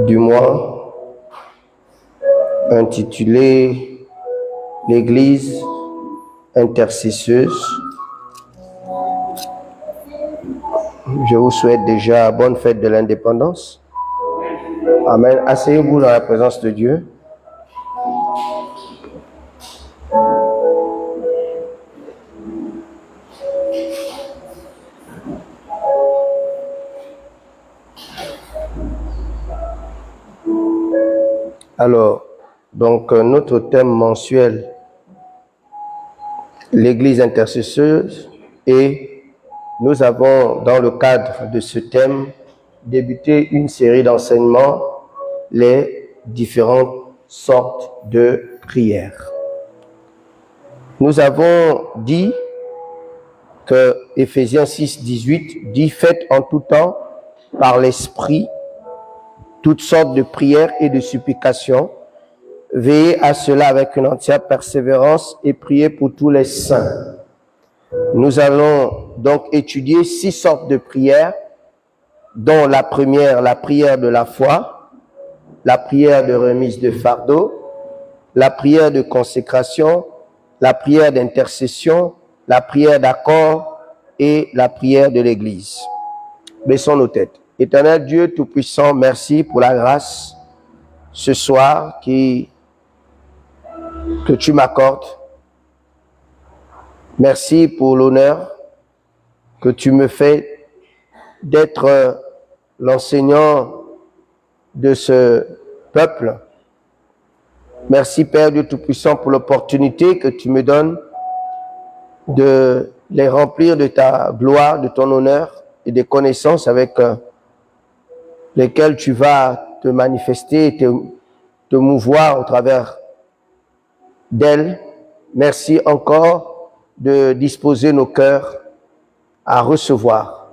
du mois intitulé l'Église intercesseuse. Je vous souhaite déjà bonne fête de l'indépendance. Amen. Asseyez-vous dans la présence de Dieu. Alors, donc notre thème mensuel, l'Église intercesseuse, et nous avons dans le cadre de ce thème débuté une série d'enseignements, les différentes sortes de prières. Nous avons dit que Éphésiens 6, 18 dit « Faites en tout temps par l'Esprit toutes sortes de prières et de supplications. Veillez à cela avec une entière persévérance et priez pour tous les saints. » Nous allons donc étudier 6 sortes de prières, dont la première, la prière de la foi, la prière de remise de fardeau, la prière de consécration, la prière d'intercession, la prière d'accord et la prière de l'Église. Baissons nos têtes. Éternel Dieu Tout-Puissant, merci pour la grâce ce soir que tu m'accordes. Merci pour l'honneur que tu me fais d'être l'enseignant de ce peuple. Merci Père Dieu Tout-Puissant pour l'opportunité que tu me donnes de les remplir de ta gloire, de ton honneur et des connaissances avec lesquelles tu vas te manifester et te mouvoir au travers d'elles. Merci encore de disposer nos cœurs à recevoir.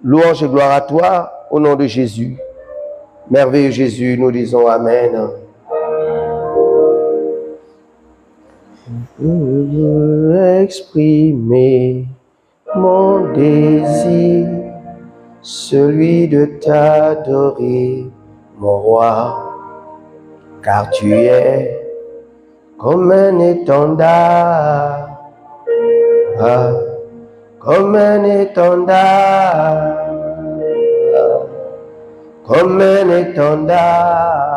Louange et gloire à toi au nom de Jésus. Merveilleux Jésus, nous disons Amen. Je veux exprimer mon désir, celui de t'adorer, mon roi, car tu es comme un étendard, comme un étendard, comme un étendard.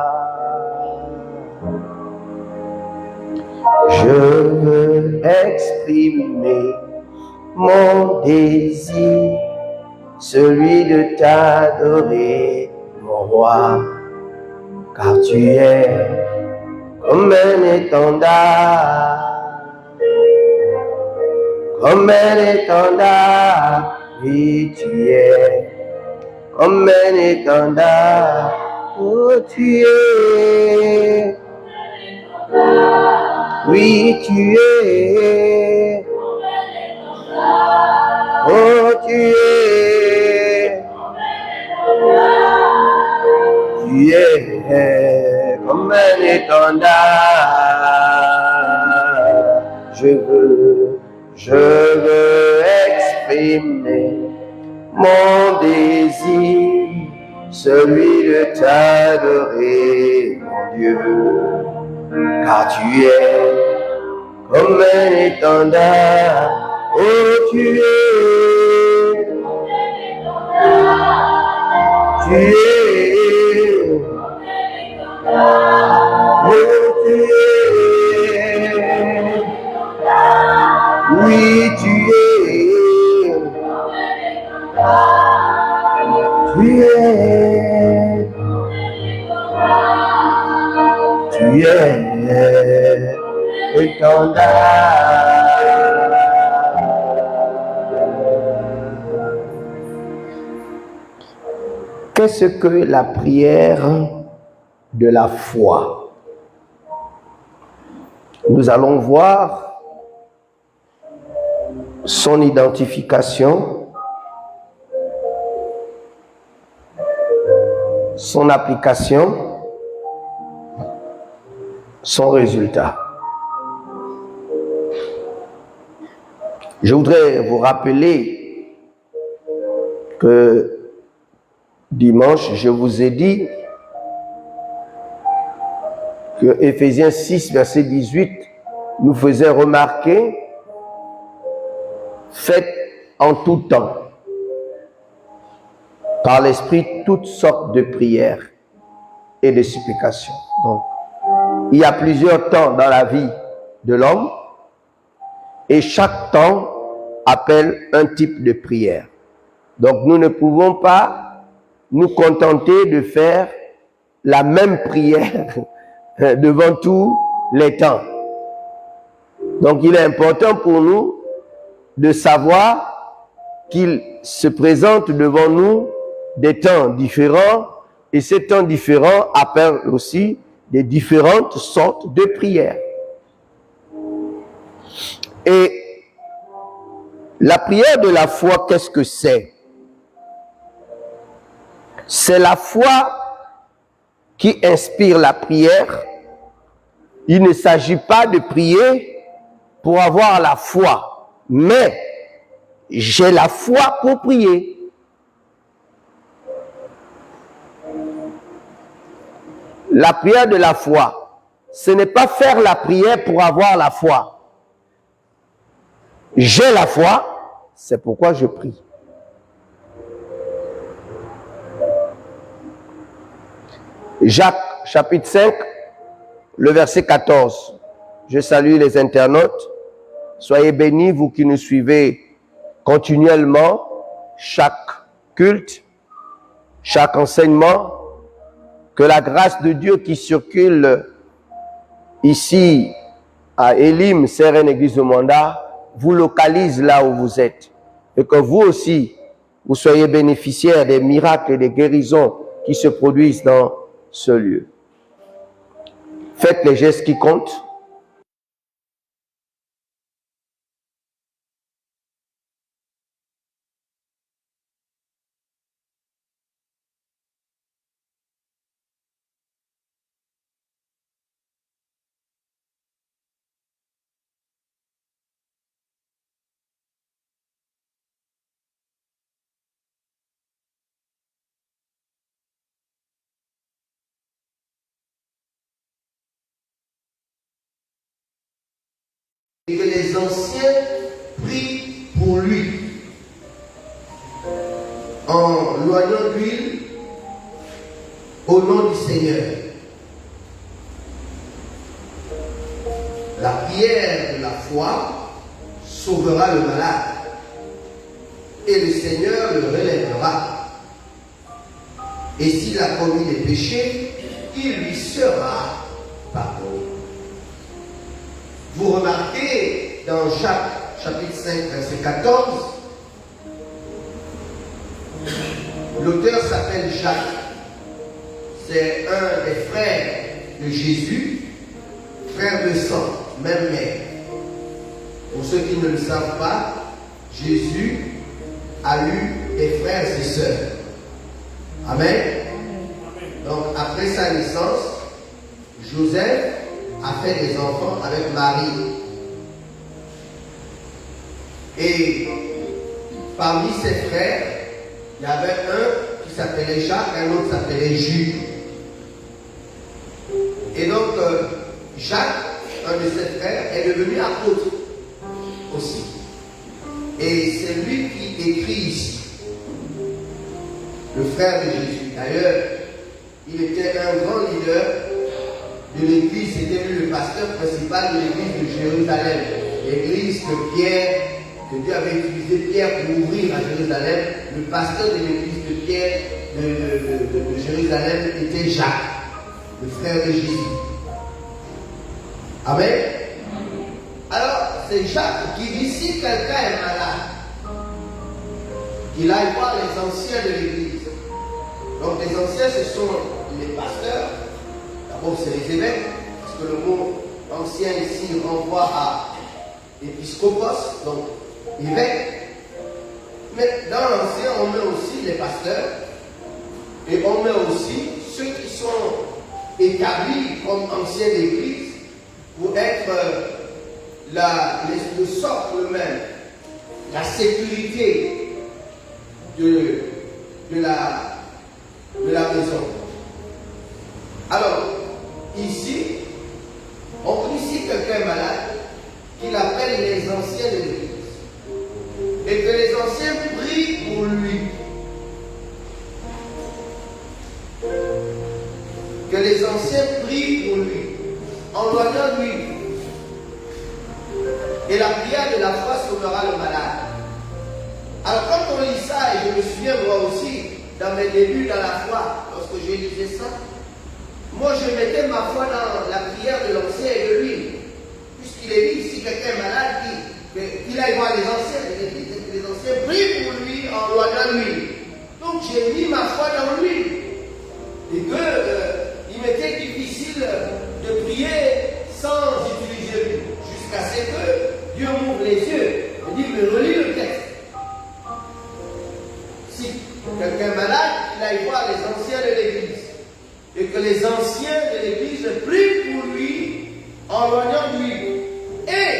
Je veux exprimer mon désir, celui de t'adorer, mon roi, car tu es comme un étendard, comme un étendard, oui tu es, comme un étendard, oh tu es, oui tu es, oh tu es, comme un étendard. Je veux exprimer mon désir, celui de t'adorer, mon Dieu, car tu es comme un étendard, oh tu es, oh tu es, oui tu es, tu es étendard. Qu'est-ce que la prière de la foi? Nous allons voir son identification, son application, son résultat. Je voudrais vous rappeler que dimanche, je vous ai dit que Éphésiens 6, verset 18, nous faisait remarquer, faites en tout temps, par l'Esprit, toutes sortes de prières et de supplications. Donc, il y a plusieurs temps dans la vie de l'homme et chaque temps appelle un type de prière. Donc, nous ne pouvons pas nous contenter de faire la même prière devant tous les temps. Donc, il est important pour nous de savoir qu'il se présente devant nous des temps différents et ces temps différents appellent aussi des différentes sortes de prières. Et la prière de la foi, qu'est-ce que c'est? C'est la foi qui inspire la prière. Il ne s'agit pas de prier pour avoir la foi, mais j'ai la foi pour prier. La prière de la foi, ce n'est pas faire la prière pour avoir la foi. J'ai la foi, c'est pourquoi je prie. Jacques, chapitre 5, le verset 14. Je salue les internautes. Soyez bénis, vous qui nous suivez continuellement, chaque culte, chaque enseignement. Que la grâce de Dieu qui circule ici à Elim, Sereine Église de Manda, vous localise là où vous êtes. Et que vous aussi, vous soyez bénéficiaires des miracles et des guérisons qui se produisent dans ce lieu. Faites les gestes qui comptent. Et que les anciens prient pour lui en loignant d'huile au nom du Seigneur. La prière de la foi sauvera le malade et le Seigneur le relèvera. Et s'il a commis des péchés, il lui sera pardonné. Vous remarquez dans Jacques chapitre 5 verset 14, l'auteur s'appelle Jacques. C'est un des frères de Jésus, frère de sang, même mère. Pour ceux qui ne le savent pas, Jésus a eu des frères et sœurs. Amen. Donc après sa naissance, Joseph a fait des enfants avec Marie. Et parmi ses frères, il y avait un qui s'appelait Jacques, un autre s'appelait Jules. Et donc, Jacques, un de ses frères, est devenu apôtre aussi. Et c'est lui qui écrit ici, le frère de Jésus. D'ailleurs, il était un grand leader de l'église, c'était lui le pasteur principal de l'église de Jérusalem. L'église que Dieu avait utilisé Pierre pour ouvrir à Jérusalem. Le pasteur de l'église de Pierre de Jérusalem était Jacques, le frère de Jésus. Amen. Alors, c'est Jacques qui dit, si quelqu'un est malade, qu'il aille voir les anciens de l'église. Donc les anciens, ce sont les pasteurs. D'abord, c'est les évêques, parce que le mot ancien ici renvoie à épiscopos, donc évêque. Mais dans l'ancien, on met aussi les pasteurs, et on met aussi ceux qui sont établis comme anciens d'église pour être le socle même, la sécurité de la maison. Alors, ici, que les anciens prient pour lui, en loignant lui. Et la prière de la foi sauvera le malade. Alors quand on lit ça, et je me souviens moi aussi, dans mes débuts dans la foi, lorsque je lisais ça, moi je mettais ma foi dans la prière de l'ancien et de lui. Puisqu'il est dit, si quelqu'un est malade, qu'il aille voir les anciens. Les anciens prient pour lui en loignant lui. Donc j'ai mis ma foi dans lui. Et qu'il m'était difficile de prier sans utiliser lui. Jusqu'à ce que Dieu m'ouvre les yeux et dit, mais relis le texte. Si quelqu'un est malade, il aille voir les anciens de l'église. Et que les anciens de l'église prient pour lui en loignant lui. Et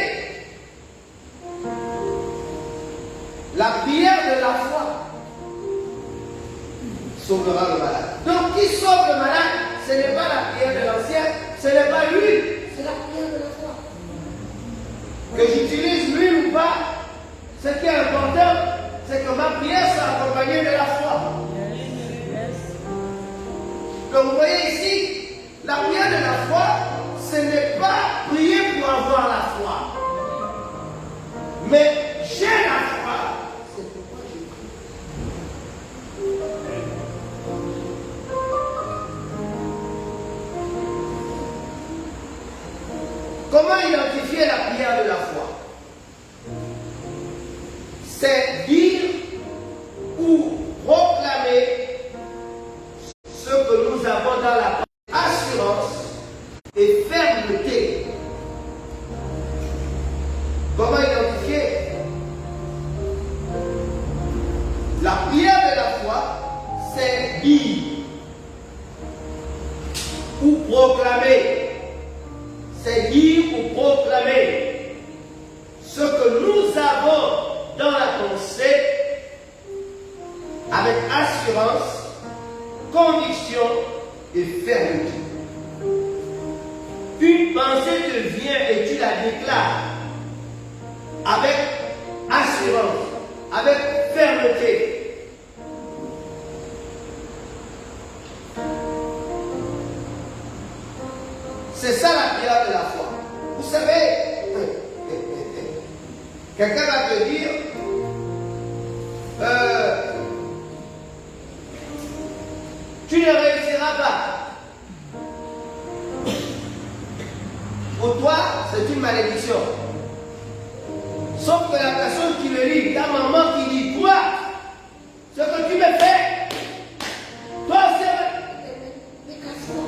la prière de la foi sauvera le malade. Donc qui sauve le malade, ce n'est pas la prière de l'ancien, ce n'est pas lui, c'est la prière de la foi. Que j'utilise l'huile ou pas, ce qui est important, c'est que ma prière soit accompagnée de la foi. Donc vous voyez ici, la prière de la foi, ce n'est pas prier pour avoir la foi. Mais j'ai la foi, c'est pourquoi je prie. Comment identifier la prière de la foi? C'est dire ou proclamer ce que nous avons dans la assurance et fermeté. Comment identifier? La prière de la foi, c'est dire ou proclamer. C'est dire ou proclamer ce que nous avons dans la pensée avec assurance, conviction et fermeté. Une pensée te vient et tu la déclares avec assurance, avec fermeté. C'est ça la prière de la foi. Vous savez, quelqu'un va te dire, tu ne réussiras pas. Pour toi, c'est une malédiction. Sauf que la personne qui le lit, ta maman qui dit, toi, ce que tu me fais, toi, c'est casse-toi.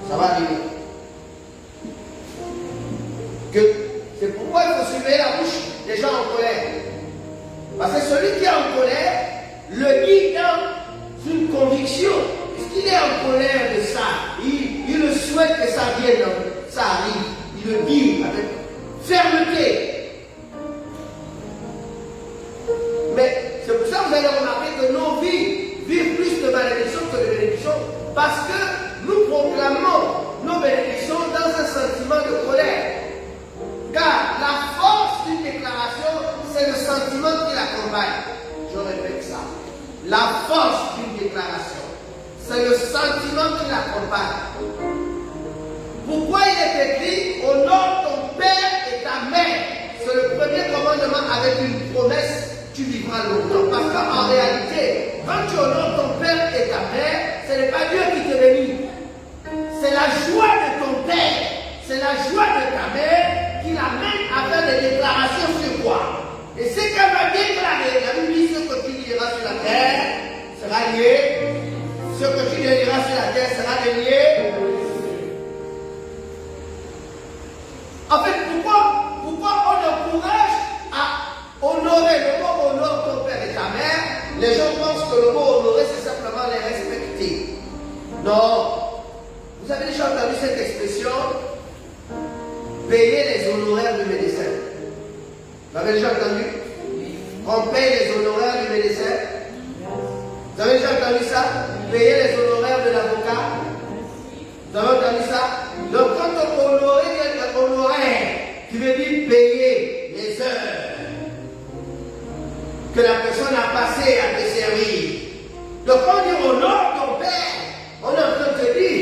Ça va arriver. C'est pourquoi il faut surveiller la bouche des gens en colère. Parce que celui qui est en colère le dit dans une conviction. Puisqu'il est en colère de ça, il le souhaite que ça vienne, ça arrive. Il le dit avec fermeté. Mais c'est pour ça que vous allez remarquer que nos vies vivent plus de malédictions que de bénédictions. Parce que nous proclamons nos bénédictions dans un sentiment de colère. Car la force d'une déclaration, c'est le sentiment qui l'accompagne. Je répète ça. La force d'une déclaration, c'est le sentiment qui l'accompagne. Pourquoi il est écrit « Honore ton père et ta mère » C'est le premier commandement avec une promesse, tu vivras longtemps. Parce qu'en réalité, quand tu honores ton père et ta mère, ce n'est pas Dieu qui te bénit. C'est la joie de ton père, c'est la joie de ta mère qui l'amène à faire des déclarations sur toi. Et ce qu'elle va déclarer, la Bible dit, ce que tu diras sur la terre sera lié, ce que tu diras sur la terre sera délié. En fait, pourquoi on encourage à honorer le mot honore ton père et ta mère? Les gens pensent que le mot honorer, c'est simplement les respecter. Non. Vous avez déjà entendu cette expression? Payer les honoraires du médecin. Vous avez déjà entendu? On paye les honoraires du médecin. Vous avez déjà entendu ça? Payer les honoraires de l'avocat. Vous avez entendu ça? Donc quand on honorer, il y a un honoraire qui veut dire payer les heures que la personne a passées à te servir. Donc quand on dit honore ton père, on est en train de te dire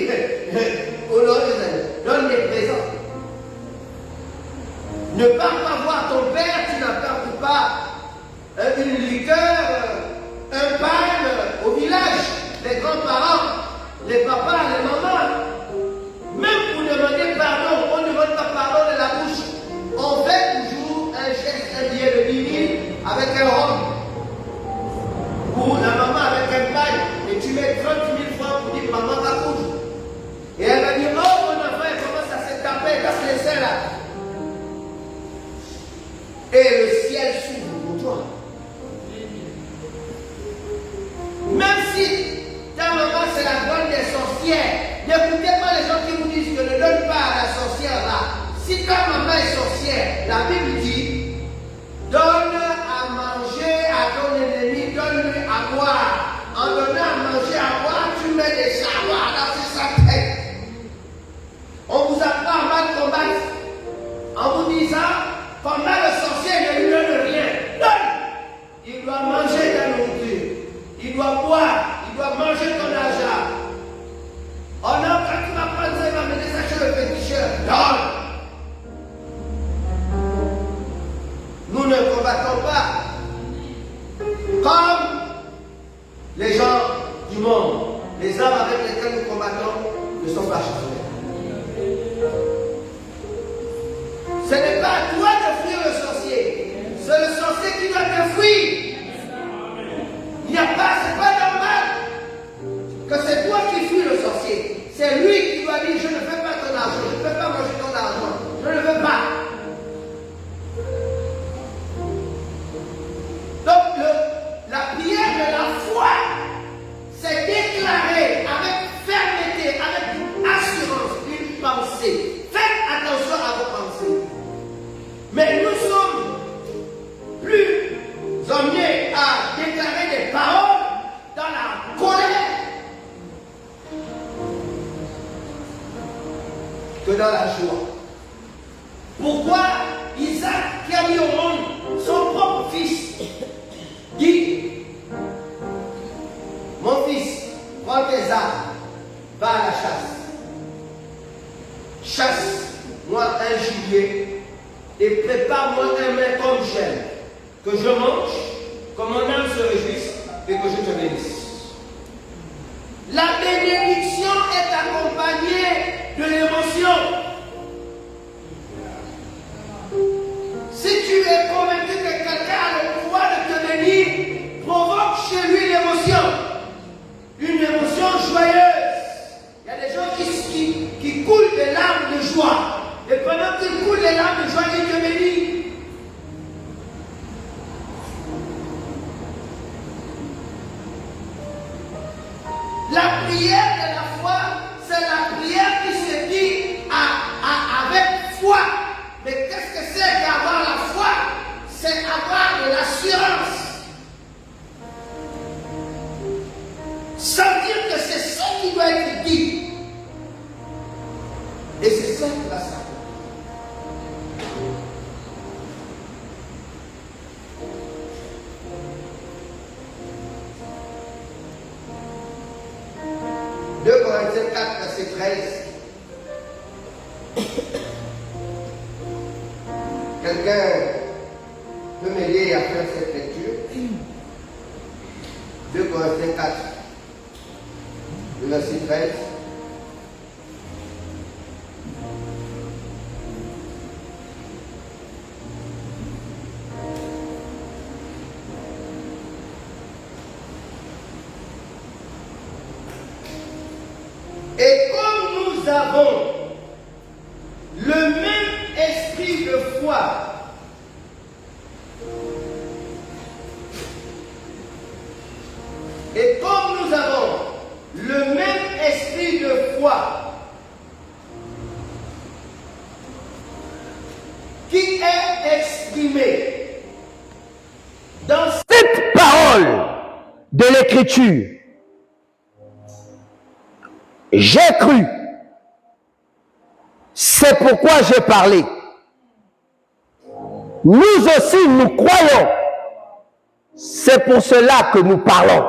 lui met des savoirs dans sa tête. On vous apprend à mal combattre en vous disant pendant le sorcier ne lui donne rien. Non! Il doit manger ta nourriture. Il doit boire. Il doit manger ton argent. Oh non, quand tu vas prendre ça, il va mener ça chez le féticheur. Non! Nous ne combattons pas comme les gens du monde. Les armes avec lesquelles nous combattons ne sont pas chargées. Ce n'est pas à toi de fuir le sorcier. C'est le sorcier qui doit te fuir. Il n'y a pas, c'est pas normal que c'est toi qui fuis le sorcier. C'est lui qui doit dire je ne veux pas ton argent, je ne veux pas manger ton argent, je ne veux pas. Donc la prière de la foi, c'est déclarer avec fermeté, avec une assurance, une pensée. Faites attention à vos pensées. Mais nous sommes plus emmenés à déclarer des paroles dans la colère que dans la joie. Pourquoi Isaac, qui a mis au monde son propre fils, dit: mon fils, prends tes armes, va à la chasse. Chasse-moi un gibier et prépare-moi un mets comme j'aime, que je mange, que mon âme se réjouisse et que je te bénisse. La bénédiction est accompagnée de l'émotion. Si tu es convaincu que quelqu'un a le pouvoir de te bénir, provoque chez lui l'émotion. Une émotion joyeuse. Il y a des gens qui coulent des larmes de joie. Et pendant qu'ils coulent des larmes de joie, ils te bénissent. La prière de la foi, c'est la prière qui se dit avec foi. Mais qu'est-ce que c'est qu'avoir la foi? C'est avoir de l'assurance. Sentir que c'est ça qui doit être dit. Et c'est ça qui va s'accomplir. Corinthiens 4, verset 13. Quelqu'un peut m'aider à faire cette lecture? 2 Corinthiens 4, le verset 13. Et comme nous avons le même esprit de foi, et comme nous avons le même esprit de foi qui est exprimé dans cette parole de l'Écriture, j'ai cru, c'est pourquoi j'ai parlé. Nous aussi, nous croyons, c'est pour cela que nous parlons.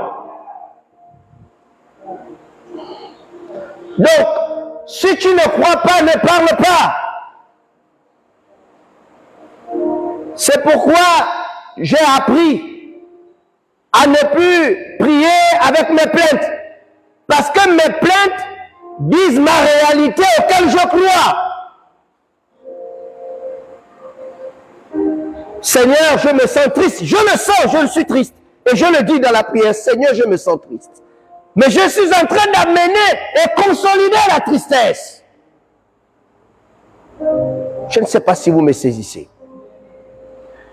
Donc, si tu ne crois pas, ne parle pas. C'est pourquoi j'ai appris à ne plus prier avec mes plaintes. Parce que mes plaintes disent ma réalité auquel je crois. Seigneur, je me sens triste. Je le sens, je suis triste. Et je le dis dans la prière, Seigneur, je me sens triste. Mais je suis en train d'amener et consolider la tristesse. Je ne sais pas si vous me saisissez.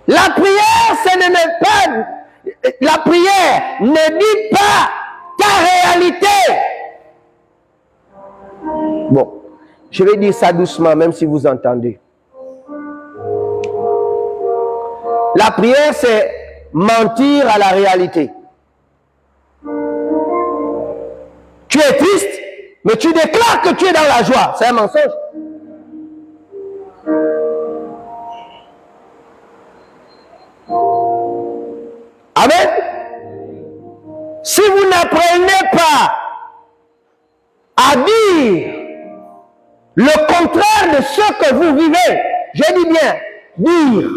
La prière, ce n'est pas... La prière ne dit pas ta réalité. Bon, je vais dire ça doucement, même si vous entendez. La prière, c'est mentir à la réalité. Tu es Mais tu déclares que tu es dans la joie. C'est un mensonge. Amen. Si vous n'apprenez pas à dire le contraire de ce que vous vivez, je dis bien, dire.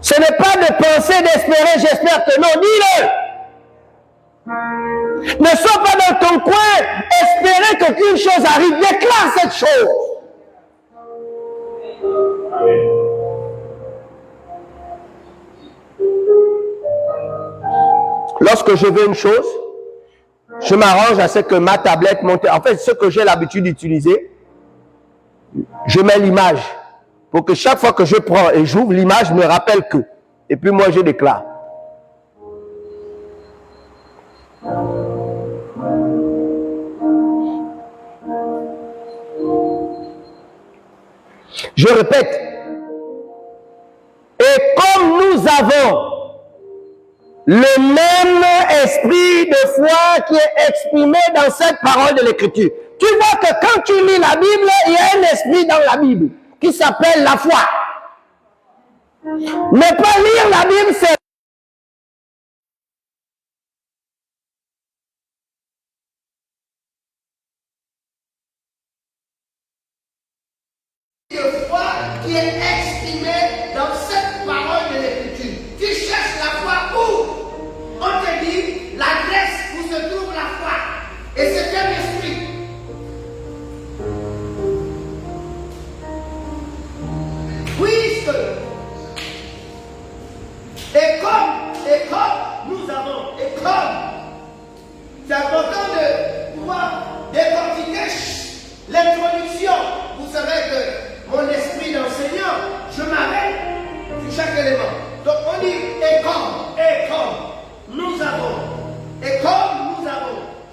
Ce n'est pas de penser, d'espérer, j'espère que non, dis-le. Ne sois pas dans ton coin, espérer qu'une chose arrive, déclare cette chose. Lorsque je veux une chose, je m'arrange à ce que ma tablette monte. En fait, ce que j'ai l'habitude d'utiliser, je mets l'image pour que chaque fois que je prends et j'ouvre, l'image me rappelle que. Et puis moi, je déclare. Je répète. Et comme nous avons le même esprit de foi qui est exprimé dans cette parole de l'Écriture. Tu vois que quand tu lis la Bible, il y a un esprit dans la Bible qui s'appelle la foi. Ne pas lire la Bible, c'est de foi qui est exprimé dans cette parole de l'Écriture. Tu cherches la foi où? On te dit l'adresse où se trouve la foi. Et c'est un esprit. Puisque, et comme nous avons, c'est important de pouvoir décortiquer l'introduction. Vous savez que mon esprit d'enseignant, je m'arrête sur chaque élément. Donc on dit, et comme nous avons,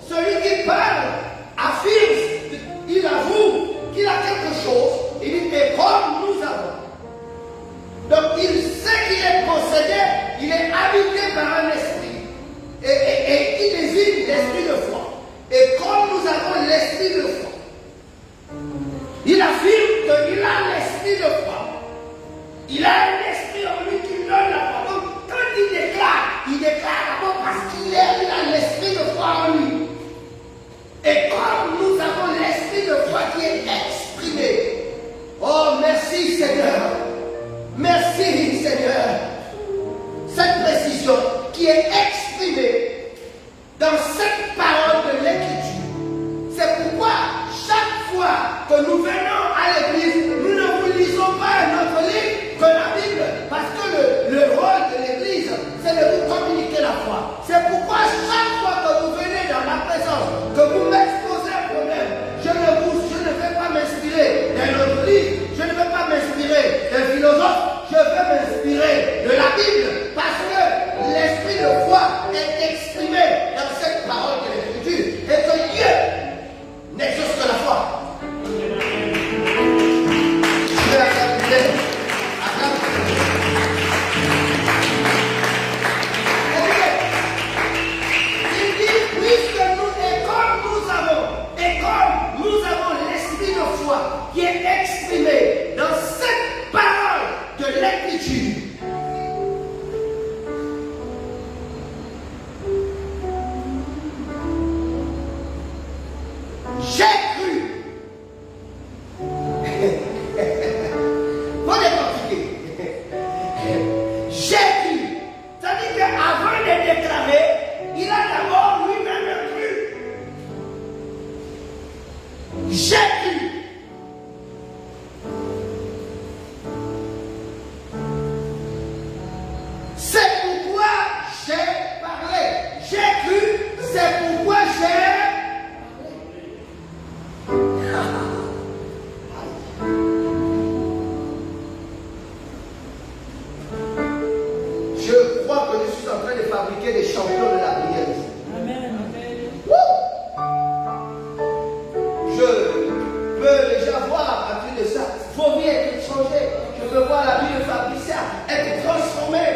celui qui parle affirme, il avoue qu'il a quelque chose, il dit, et comme nous avons. Donc il sait qu'il est possédé, il est habité par un esprit, et il désigne l'esprit de foi. Et comme nous avons l'esprit de foi, il affirme qu'il a l'esprit de foi. Il a un esprit en lui qui donne la foi. Donc, quand il déclare d'abord parce qu'il a l'esprit de foi en lui. Et comme nous avons l'esprit de foi qui est exprimé. Oh, merci Seigneur. Merci Seigneur. Cette précision qui est exprimée dans cette parole de l'Écriture. C'est pourquoi chaque fois que nous venons à l'église, nous ne vous lisons pas notre livre que la Bible, parce que le rôle de l'église, c'est de vous communiquer la foi. C'est pourquoi chaque fois que vous venez dans ma présence, que vous m'exposez un problème, je ne vais pas m'inspirer d'un autre livre, je ne vais pas m'inspirer d'un philosophe, je vais m'inspirer de la Bible, parce que l'esprit de foi est exprimé dans cette parole de l'Écriture, et que Dieu n'exauce que la foi. Qui est exprimé dans cette parole de l'Écriture. J'ai cru. Faut décortiquer. J'ai cru. C'est-à-dire qu'avant de déclarer, il a d'abord lui-même cru. J'ai cru. Des champions de la prière. Amen. Je peux déjà voir à partir de ça, vos vies être changées. Je peux voir la vie de Fabricia être transformée.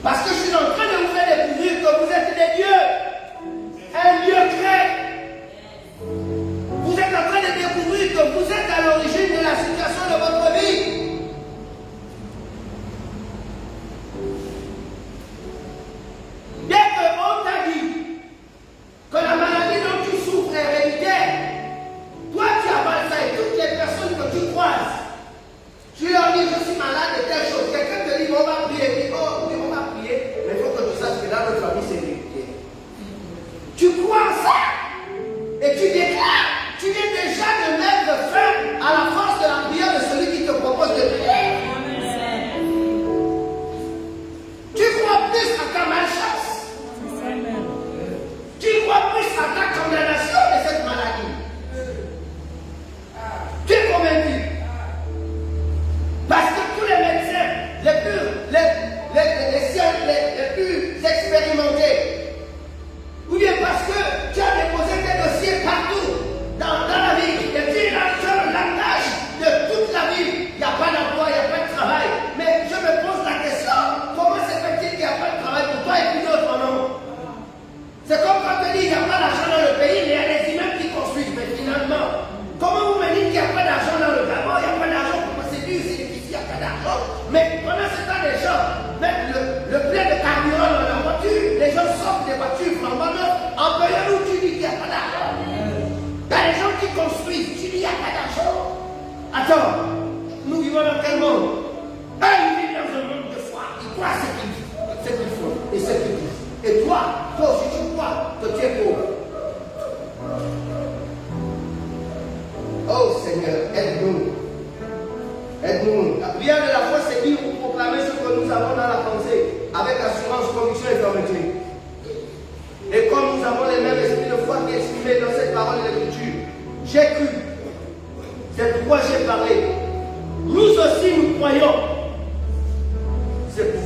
Parce que je suis en train de vous faire découvrir que vous êtes des dieux. notre famille, c'est héréditaire. Tu crois en ça et tu déclares, tu viens déjà de mettre fin à la force de la prière de celui qui te propose de prier. Tu crois plus à ta malchance. Tu crois plus à ta condamnation de cette maladie. Tu es convaincu. Parce que tous les médecins les plus expérimentés, ou bien parce que tu as déposé tes dossiers partout dans la vie, et puis sur l'âge de toute la vie, il n'y a pas d'emploi, il n'y a pas de travail. Mais je me pose la question, comment se fait-il qu'il n'y a pas de travail pour toi et puis d'autres non? C'est comme quand on dit qu'il n'y a pas d'argent dans le pays, mais il y a des immeubles qui construisent. Mais finalement, comment vous me dites qu'il n'y a pas d'argent dans le Gabon, il n'y a pas d'argent pour procéder, c'est difficile, il n'y a pas d'argent. Mais pendant ce temps, les gens mettent le plein de carburant dans leur voiture, les gens sortent des voitures flambant neuves, en payant où tu dis qu'il n'y a pas d'argent. Il y a des gens qui construisent, tu dis qu'il n'y a pas d'argent. Attends, nous vivons dans quel monde? Ils vivent dans un monde de foi. Ils croient ce qu'ils font et ce qu'ils disent. Et toi aussi tu crois que tu es pauvre. Oh Seigneur, aide-nous. Aide-nous. La prière de la foi, c'est dire ou proclamer ce que nous avons dans la pensée, avec assurance, conviction et fermeté. Et comme nous avons les mêmes esprits de foi qui est exprimé dans cette parole de l'Écriture, j'ai cru. C'est pourquoi j'ai parlé. Nous aussi nous croyons. C'est pour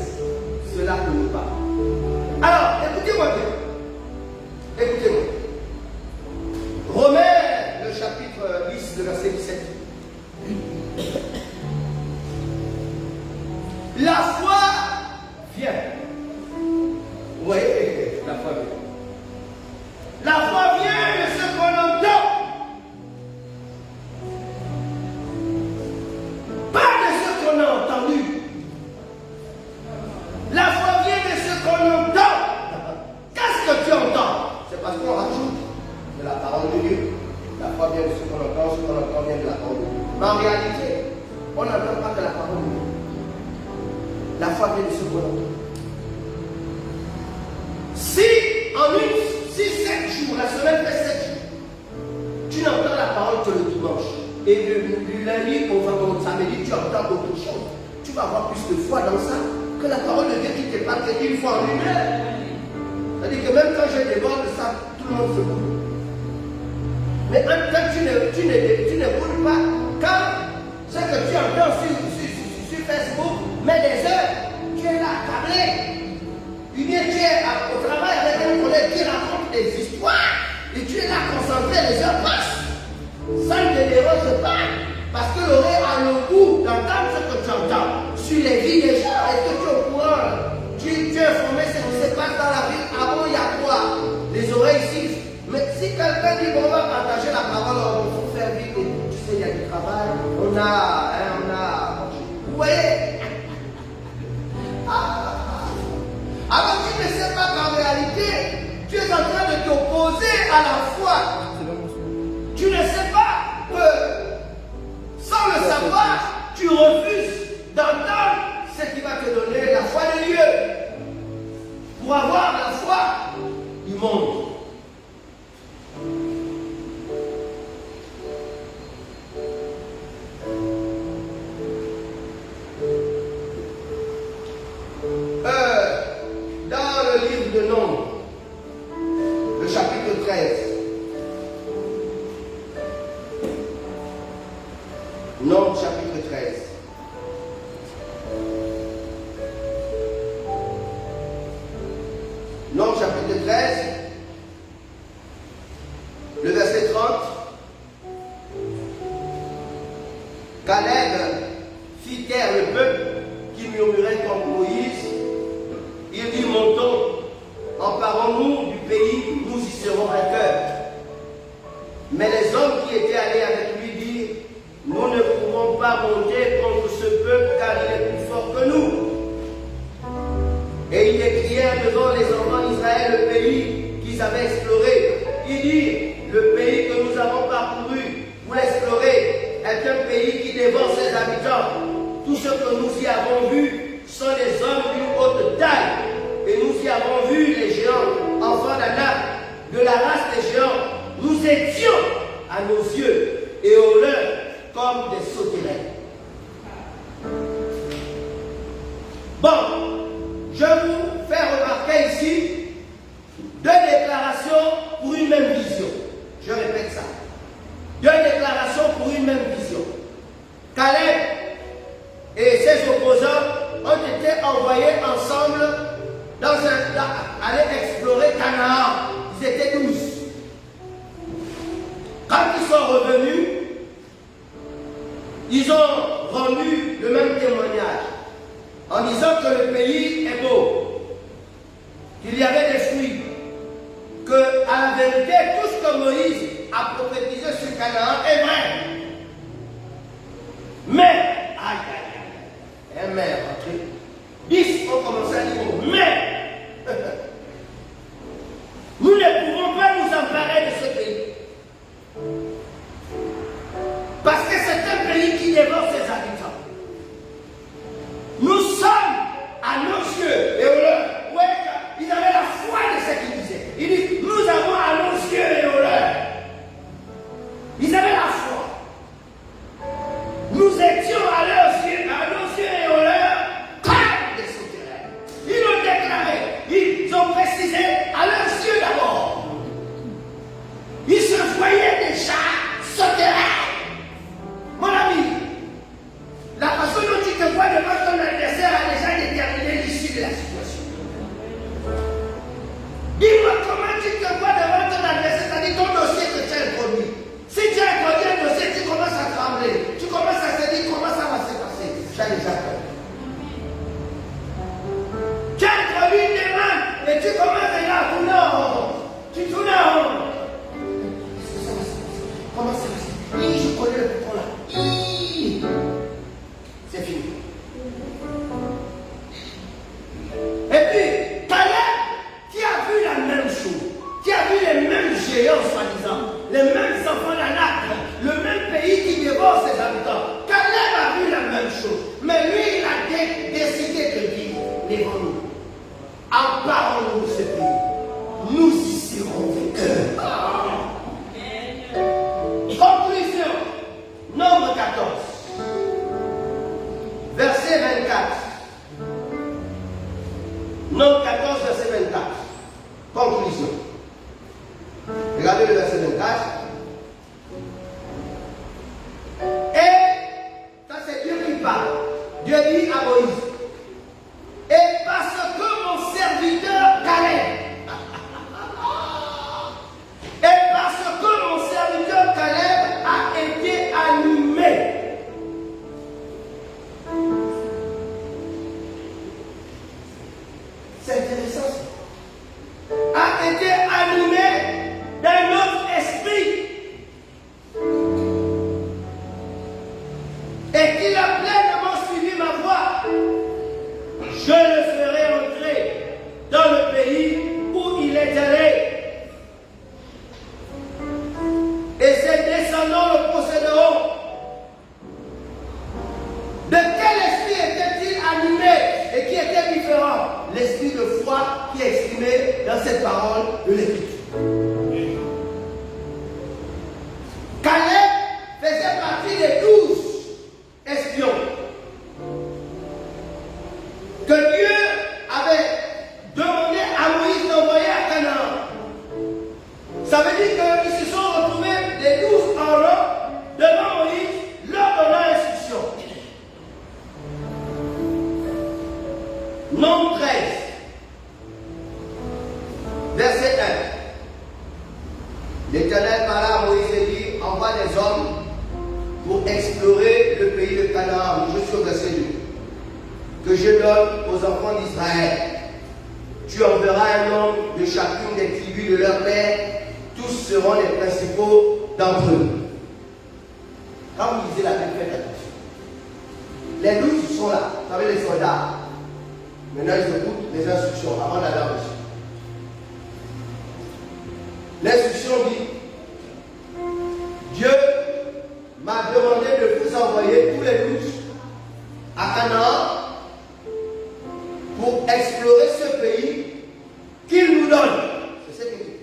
cela que nous parlons. Alors, écoutez-moi bien. Écoutez-moi. Romains, le chapitre 10, le verset 17. La foi vient. Oui, la foi vient. La foi vient de ce qu'on entend. Pas de ce qu'on a entendu. La foi vient de ce qu'on entend. Qu'est-ce que tu entends? C'est parce qu'on rajoute de la parole de Dieu. La foi vient de ce qu'on entend vient de la parole de Dieu. Mais en réalité, on n'entend pas de la parole de Dieu. La foi vient de ce qu'on entend. Si en 7 jours, la semaine fait 7 jours, tu n'entends la parole que le dimanche, et du lundi au samedi, tu entends autre chose, tu vas avoir plus de foi dans ça que la parole de Dieu qui te parle une fois en une heure. C'est-à-dire que même quand je déborde ça, tout le monde se bouge. Mais en même temps, tu ne bouges pas. Quand ce que tu entends sur Facebook met des heures, tu es là, tablé. Ou bien tu es au travail avec un collègue qui raconte des histoires, et tu es là concentré, les heures passent. Ça ne te dérange pas, parce que l'oreille a le goût d'entendre ce que tu entends sur les vies des gens. Est-ce que tu es au courant? Tu es informé de ce qui se passe dans la ville. Ah bon, il y a quoi? Les oreilles ici. Mais si quelqu'un dit bon, on va partager la parole, il faut faire vite, tu sais, il y a du travail, on a. Vous voyez? Alors tu ne sais pas qu'en réalité, tu es en train de t'opposer à la foi. Tu ne sais pas que, sans le savoir, tu refuses d'entendre ce qui va te donner la foi de Dieu. Pour avoir la foi du monde. Dans le livre de Nombres, le chapitre 13, Nombres chapitre 13. Nombres chapitre 13, le verset 30. Caleb fit taire le peuple qui murmurait contre Moïse. Il dit, montons, emparons-nous du pays, nous y serons vainqueurs. Mais les hommes qui étaient allés avec lui dirent, nous ne pouvons pas monter contre ce peuple car il est plus fort que nous. Et ils décrièrent devant les enfants d'Israël le pays qu'ils avaient exploré. Ils dirent, le pays que nous avons parcouru pour l'explorer est un pays qui dévore ses habitants. Tout ce que nous y avons vu sont des hommes d'une haute taille. Et nous y avons vu nous étions à nos yeux et aux leurs comme des sauterelles. Bon, je vous fais remarquer ici deux déclarations pour une même vision. Je répète ça. Deux déclarations pour une même vision. Caleb et ses opposants ont été envoyés ensemble aller explorer Canaan. Ils étaient 12. Quand ils sont revenus, ils ont rendu le même témoignage en disant que le pays est beau, qu'il y avait des fruits, que à la vérité, tout ce que Moïse a prophétisé sur Canaan est vrai. Mais, aïe, aïe, aïe, un maire rentré, 10 ont commencé à dire, mais, nous ne pouvons pas nous emparer de ce pays. Parce que c'est un pays qui dévore ses habitants. Nous sommes à nos yeux et aux leurs. Ouais, ils avaient la foi de ce qu'ils disaient. Ils disent, nous avons à nos yeux et aux leurs. Ils avaient la foi. Nous étions à nos yeux et aux leurs comme des sauterelles. Ils l'ont déclaré. Ils ont précisé à leurs yeux d'abord. Ils se voyaient déjà sauterelles. Mon ami, la façon dont tu te vois devant ton adversaire a déjà déterminé l'issue de la situation. Dis-moi comment tu te vois devant ton adversaire, c'est-à-dire ton dossier que tu as introduit. Si tu as introduit un dossier, tu commences à trembler. Tu commences à se dire comment ça va se passer. Tu as déjà peur. Tu as introduit une demande et tu commences déjà à tourner en rond. Tu tournes en rond. Comment ça va se passer? Oui, je connais le bouton là. C'est fini. Et puis, Caleb, qui a vu la même chose, qui a vu les mêmes géants, soi-disant, les mêmes enfants d'Anak, le même pays qui dévore ses habitants. Caleb a vu la même chose. Mais lui, il a décidé de dire, lèvons-nous, emparons-nous de ce pays. Nous y serons vainqueurs. Conclusion. Nombre 14. Verset 24. Nombre 14, verset 24. Conclusion. Regardez le verset 24. Et, ça c'est Dieu qui parle. Dieu dit à Moïse, et parce que mon serviteur Caleb, et parce que mon serviteur Caleb a été animé. C'est intéressant. A été animé d'un autre esprit. Et qu'il a pleinement suivi ma voie. Je le ferai entrer dans le pays où il est allé. Et ses descendants le posséderont. De quel esprit était-il animé et qui était différent? L'esprit de foi qui est exprimé dans cette parole de l'Écriture. Caleb faisait partie des 12 espions que Dieu avait demandé à Moïse d'envoyer à Canaan. Ça veut dire qu'ils se sont retrouvés les 12 en rang devant Moïse, leur donnant l'instruction. Nombre 13, verset 1. L'Éternel parla à Moïse et dit, envoie des hommes pour explorer le pays de Canaan. Je suis au verset 2. Que je donne aux enfants d'Israël. Tu enverras un homme de chacune des tribus de leur père. Tous seront les principaux d'entre eux. Quand vous lisez la Bible, faites attention. Les 12 sont là, vous savez, les soldats. Maintenant, ils écoutent les instructions avant d'aller en Russie. L'instruction dit, Dieu m'a demandé de vous envoyer tous les 12 à Canaan pour explorer ce pays qu'il nous donne. C'est ce qu'il dit.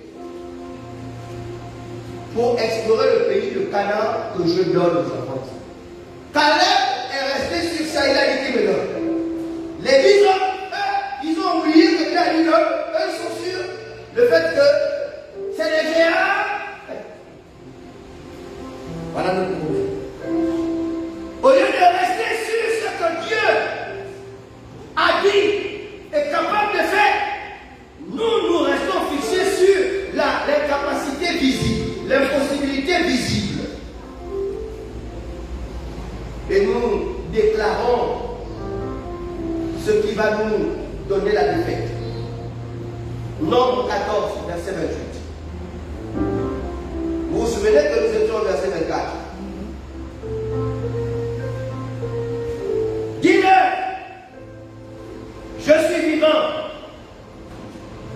pour explorer le pays de Canaan que je donne aux enfants. Caleb est resté sur ça, il a dit mais non. Les 10 hommes, ils ont oublié que Dieu a dit non. Eux, ils sont sûrs le fait que c'est les géants. Voilà notre problème. Au lieu de rester sur ce que Dieu a dit, est capable de faire, nous restons fixés sur l'incapacité visible, l'impossibilité visible. Et nous déclarons ce qui va nous donner la défaite. Nombre 14, verset 28. Vous vous souvenez que nous étions au verset 24. Dis-le, je suis vivant.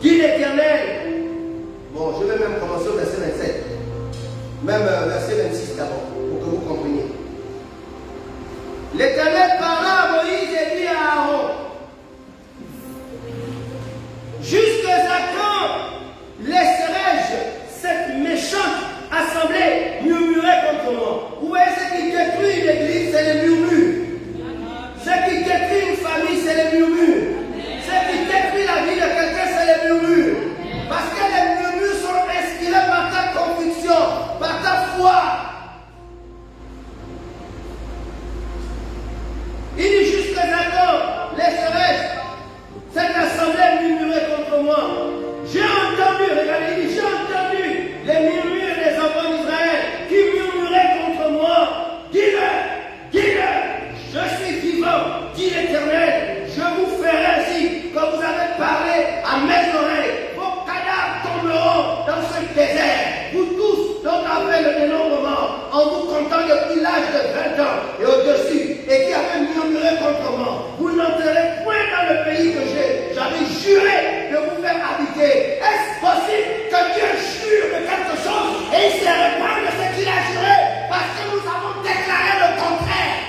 Dis l'Éternel. Bon, je vais même commencer au verset 27. Même verset 26 d'abord, pour que vous compreniez. L'Éternel parla à Moïse et dit à Aaron, jusqu'à quand laisserai-je cette méchante assemblée murmurer contre moi? Où est ce qui détruit l'église? C'est les murmures. Ce qui détruit une famille, c'est les murmures. Ce qui détruit la vie de quelqu'un, c'est les murmures. Parce que les murmures sont inspirés par ta conviction, par ta foi. Il dit jusqu'à quand laisserai-je cette assemblée murmurer contre moi? J'ai entendu, regardez, il dit, j'ai entendu les murmures des enfants d'Israël qui murmuraient contre moi. Dis-le, je suis vivant, dit l'Éternel, je vous ferai ainsi, comme vous avez parlé à mes oreilles. Vos cadavres tomberont dans ce désert, vous tous dont avez le dénombrement, en vous comptant depuis l'âge de 20 ans et au-dessus, et qui avez murmuré contre moi. Vous n'entrerez point dans le pays que j'avais juré de vous faire habiter. Est-ce possible que Dieu jure de quelque chose et il se répand de ce qu'il a juré parce que nous avons déclaré le contraire?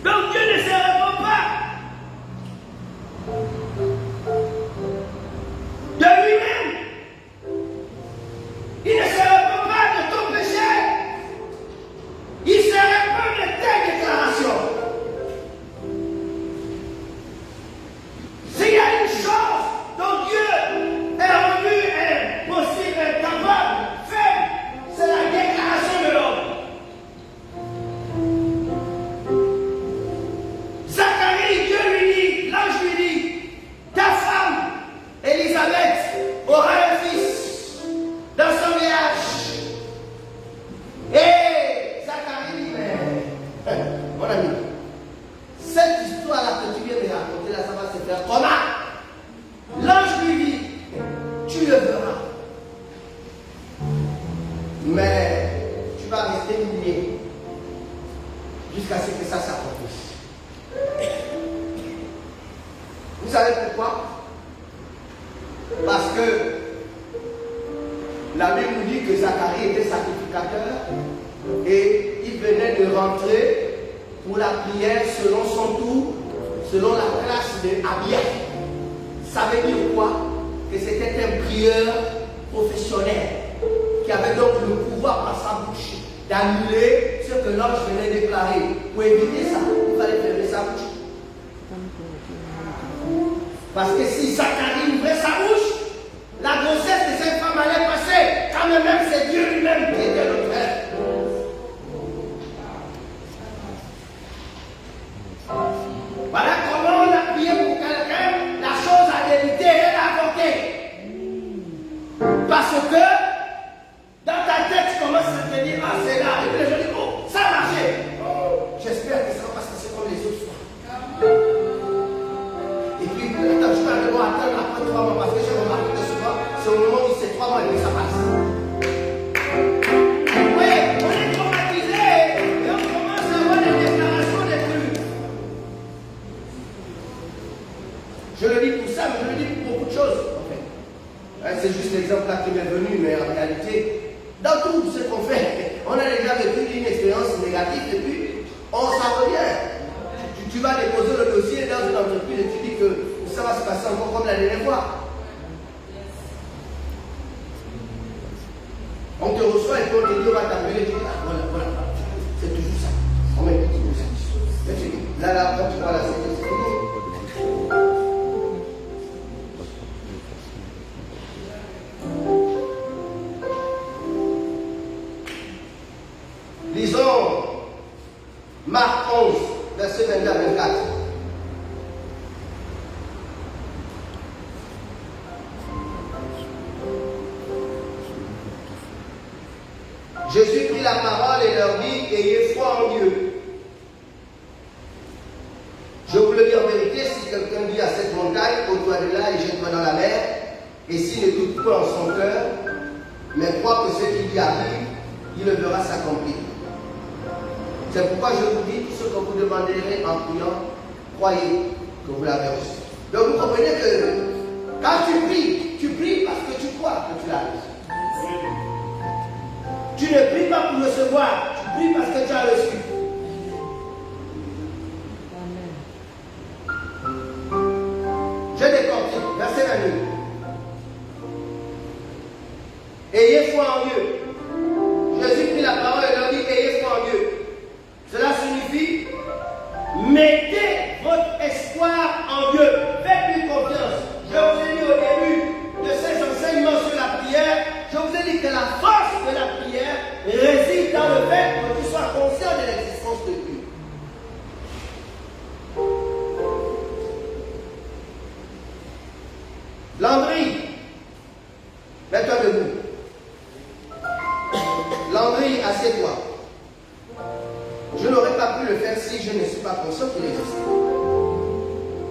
Donc Dieu ne se répand pas de lui-même. Il ne se répand pas de ton péché. Il se répand de tes déclarations. S'il y a une chose dont Dieu est rendu impossible, incapable, faible, c'est la déclaration de l'homme. Zacharie, Dieu lui dit, l'ange lui dit, ta femme, Élisabeth, aura un fils dans son village. Et Zacharie dit, mais, mon ami, cette histoire-là que tu viens de raconter, là, ça va se faire comment? L'ange lui dit, tu le verras. Mais tu vas rester humilié jusqu'à ce que ça s'accomplisse. Vous savez pourquoi? Parce que la Bible nous dit que Zacharie était sacrificateur et il venait de rentrer pour la prière selon son tour, selon la classe de Abia. Ça veut dire quoi? Que c'était un prieur professionnel qui avait donc le pouvoir par sa bouche d'annuler ce que l'ange venait déclarer. Pour éviter ça, il fallait fermer sa bouche. Parce que si Zacharie ouvrait sa bouche, la grossesse de cette femme allait passer, quand même c'est Dieu lui-même qui était le Père. Voilà comment on a prié pour quelqu'un, la chose a débuté et elle a avorté. Parce que dans ta tête, tu commences à te dire, ah c'est là, et puis je dis, oh, ça a marché. Oh, j'espère que ça va se passer comme les autres fois. Et puis, attends, je vais devoir attendre après 3 mois, parce que j'ai remarqué que souvent, c'est au moment où c'est 3 mois et puis ça passe. Oui, on est traumatisé et on commence à avoir des déclarations des trucs. Je le dis pour ça, mais je le dis pour beaucoup de choses, en fait. C'est juste l'exemple là qui m'est venu, mais en réalité, dans tout ce qu'on fait, on a déjà vécu une expérience négative et puis on s'en revient. Tu vas déposer le dossier dans une entreprise et tu dis que passer encore comme la dernière fois. On te reçoit et puis on te dit, on va t'appeler, tu dis, ah voilà, voilà, c'est toujours ça. On met toujours ça. Mais tu dis, là, quand tu vois la série, c'est fini. Lisons Marc 11, verset 22 à 24. Jésus prit la parole et leur dit, ayez foi en Dieu. Je vous le dis en vérité, si quelqu'un dit à cette montagne, ôte-toi de là et jette-toi dans la mer, et s'il ne doute pas en son cœur, mais croit que ce qu'il y arrive, il le verra s'accomplir. C'est pourquoi je vous dis, tout ce que vous demanderez en priant, croyez que vous l'avez reçu. Donc vous comprenez que quand tu pries parce que tu crois que tu l'as reçu. Tu ne pries pas pour recevoir, tu pries parce que tu as reçu. Je décortique, verset 22. Ayez foi en Dieu. Jésus prit la parole et leur dit, ayez foi en Dieu. Cela signifie, mettez votre espoir en Dieu. Faites-lui confiance. Je vous ai dit au début de ces enseignements sur la prière, je vous ai dit que la force de la prière réside dans le fait que tu sois conscient de l'existence de Dieu. Landry, mets-toi debout. Landry, assieds-toi. Je n'aurais pas pu le faire si je ne suis pas conscient qu'il existe.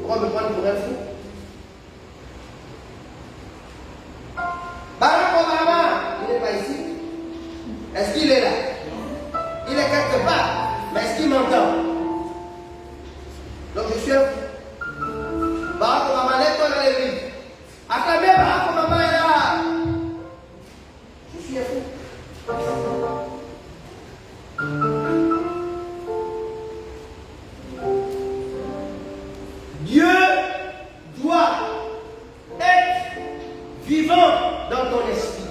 Pourquoi me prendre pour un fou? Barack Obama, il n'est pas ici. Est-ce qu'il est là? Il est quelque part. Mais est-ce qu'il m'entend? Donc je suis un fou. Barack Obama, lève-toi dans l'église. Acclamez Barack Obama est là. Je suis un fou. Dieu doit être vivant dans ton esprit.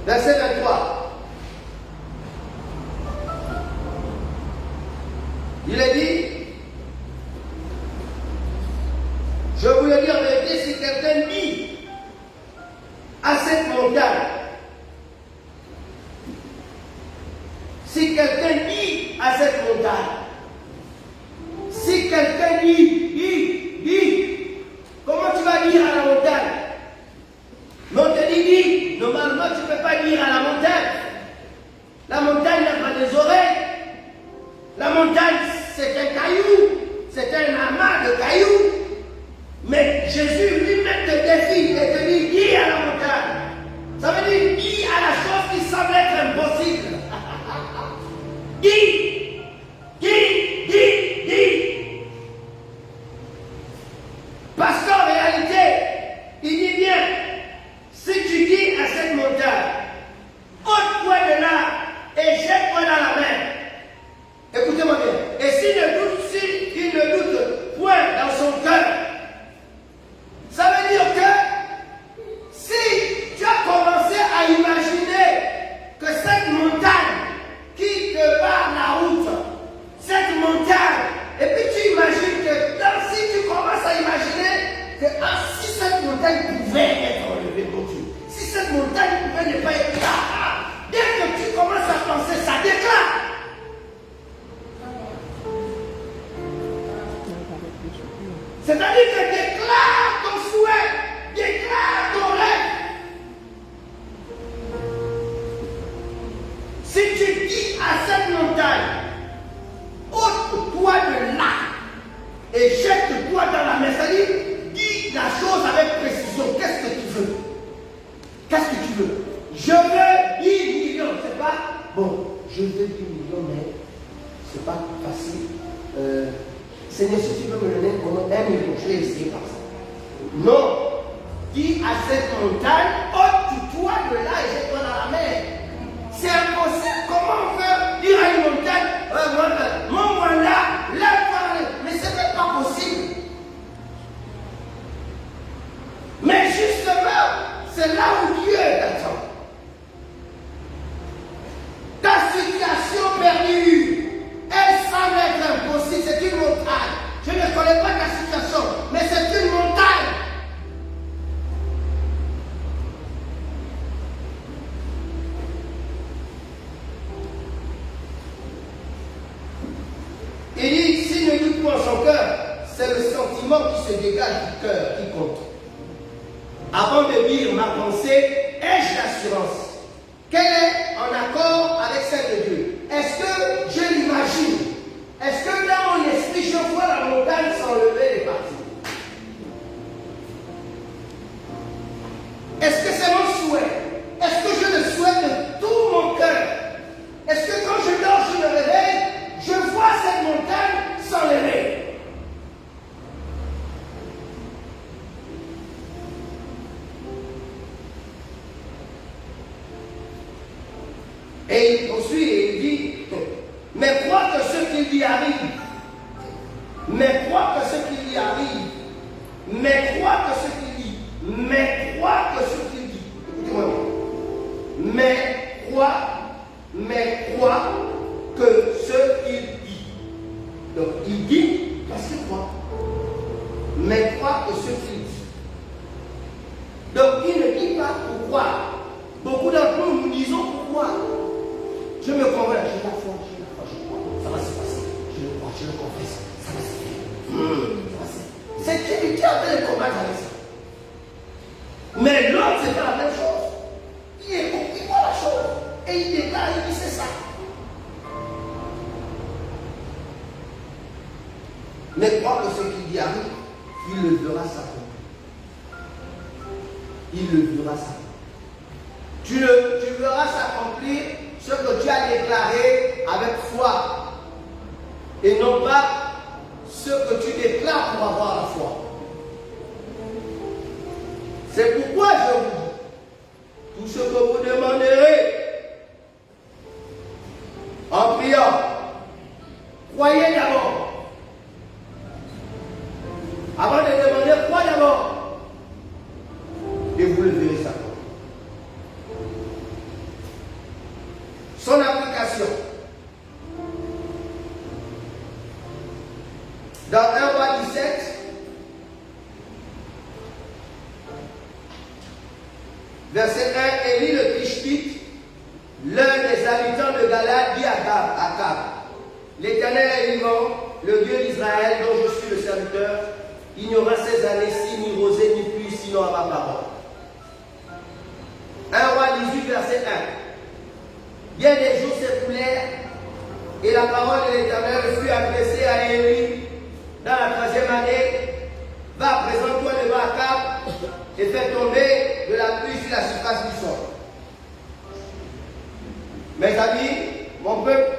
Verset 23. Il est dit, je vous le dis en vérité, si quelqu'un dit à cette montagne, si quelqu'un dit à cette montagne, si quelqu'un dit, comment tu vas dire à la montagne? Mais on te dit, normalement tu ne peux pas dire à la montagne. La montagne n'a pas des oreilles. La montagne, c'est un caillou, c'est un amas de cailloux. Mais Jésus lui-même te défie et te dit, dis à la montagne. Ça veut dire, dis à la chose qui semble être impossible. Dis. Parce qu'en réalité, il dit bien, si tu dis à cette montagne, ôte-toi de là et jette-toi dans la mer. Écoutez-moi bien. Et s'il ne doute point dans son cœur, ça veut dire que si tu as commencé à imaginer que cette montagne qui te barre la route, cette montagne, et puis tu imagines que si tu commences à imaginer que si cette montagne pouvait être relevée pour Dieu, si cette montagne pouvait ne pas être là, dès que tu commences à penser, ça déclare. C'est-à-dire que déclare ton souhait, déclare ton rêve. Si tu dis à cette montagne, ôte-toi de là et jette-toi dans la mer, c'est-à-dire, dis la chose avec précision. Qu'est-ce que tu veux? Qu'est-ce que tu veux? Je veux 10 millions, c'est pas bon, je veux 10 millions, mais c'est pas facile. Seigneur, si tu peux me donner au moins 1 million, je vais essayer par ça. Non. Dis à cette montagne, ôte-toi de là et jette-toi dans la mer. C'est impossible. Comment on peut dire t'attend. Ta situation perdue, elle semble être impossible, c'est une montagne. Je ne connais pas ta situation, mais c'est une montagne. Il dit, s'il ne doute pas en son cœur, c'est le sentiment qui se dégage du cœur qui compte. Avant de dire ma pensée, ai-je l'assurance qu'elle est en accord avec celle de Dieu? Est-ce que je l'imagine? Est-ce que dans mon esprit, je vois la montagne s'enlever et partir? Est-ce que c'est mon souhait? Est-ce que je le souhaite de tout mon cœur? Est-ce que quand je dors, je me réveille, je vois cette montagne s'enlever? Et il poursuit et il dit, mais crois que ce qui lui arrive, mais crois que ce qui lui arrive, mais crois que ce qu'il dit, mais crois que ce qu'il dit, écoutez-moi, mais crois que ce qu'il dit. Donc il dit parce qu'il croit, mais crois que ce qu'il dit. Donc il ne dit pas pourquoi. Beaucoup d'entre nous, nous disons pourquoi. Je me convainc, j'ai la foi, je crois, ça va se passer. Je le crois, je le confesse, ça va se faire. C'est qui a fait le combat avec ça. Mais l'autre, c'est pas la même chose. Il voit la chose et il déclare, il dit c'est ça. Mais crois que ce qui lui arrive, il le verra s'accomplir. Il le verra s'accomplir. Tu verras s'accomplir ce que tu as déclaré avec foi et non pas ce que tu déclares pour avoir la foi. C'est pourquoi je vous dis, tout ce que vous demanderez en priant, croyez d'abord. Avant de demander, croyez d'abord. Et vous le verrez ça. Son application. Dans 1 Roi 17, verset 1, Élie le Tishbite, l'un des habitants de Galade, dit à Akab, l'Éternel est vivant, le Dieu d'Israël, dont je suis le serviteur, il n'y aura ces années-ci ni rosée ni pluie, sinon à ma parole. 1 Roi 18, verset 1. Bien des jours s'écoulèrent et la parole de l'Éternel fut adressée à Élie dans la 3e année. Va, présente-toi devant Akab et fais tomber de la pluie sur la surface du sol. Mes amis, mon peuple,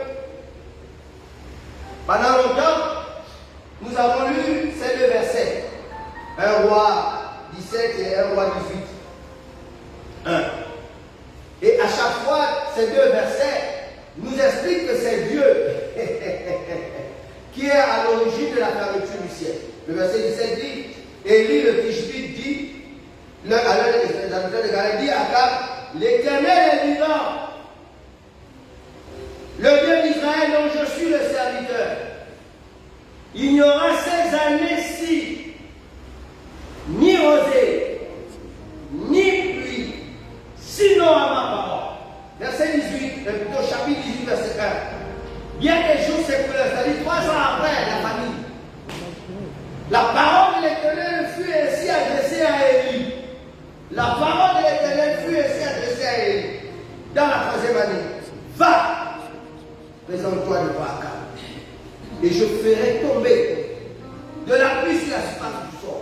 pendant longtemps, nous avons lu ces deux versets. 1 Roi 17 et 1 Roi 18. 1. Et à chaque fois, ces deux versets nous expliquent que c'est Dieu qui est à l'origine de la fermeture du ciel. Le verset 17 dit, Élie le Tishbite dit, les habitants de Galade dit à Akab, l'Éternel est vivant, le Dieu d'Israël dont je suis le serviteur. Il n'y aura ces années-ci ni rosée, ni pluie, sinon à ma parole. Verset 18, plutôt chapitre 18, verset 1. Bien des jours s'écoulèrent, c'est-à-dire 3 ans après la famille. La parole de l'Éternel fut ainsi adressée à Élie. La parole de l'Éternel fut ainsi adressée à Élie. Dans la 3e année, va, présente-toi devant Akab, et je ferai tomber de la pluie sur la surface du sol.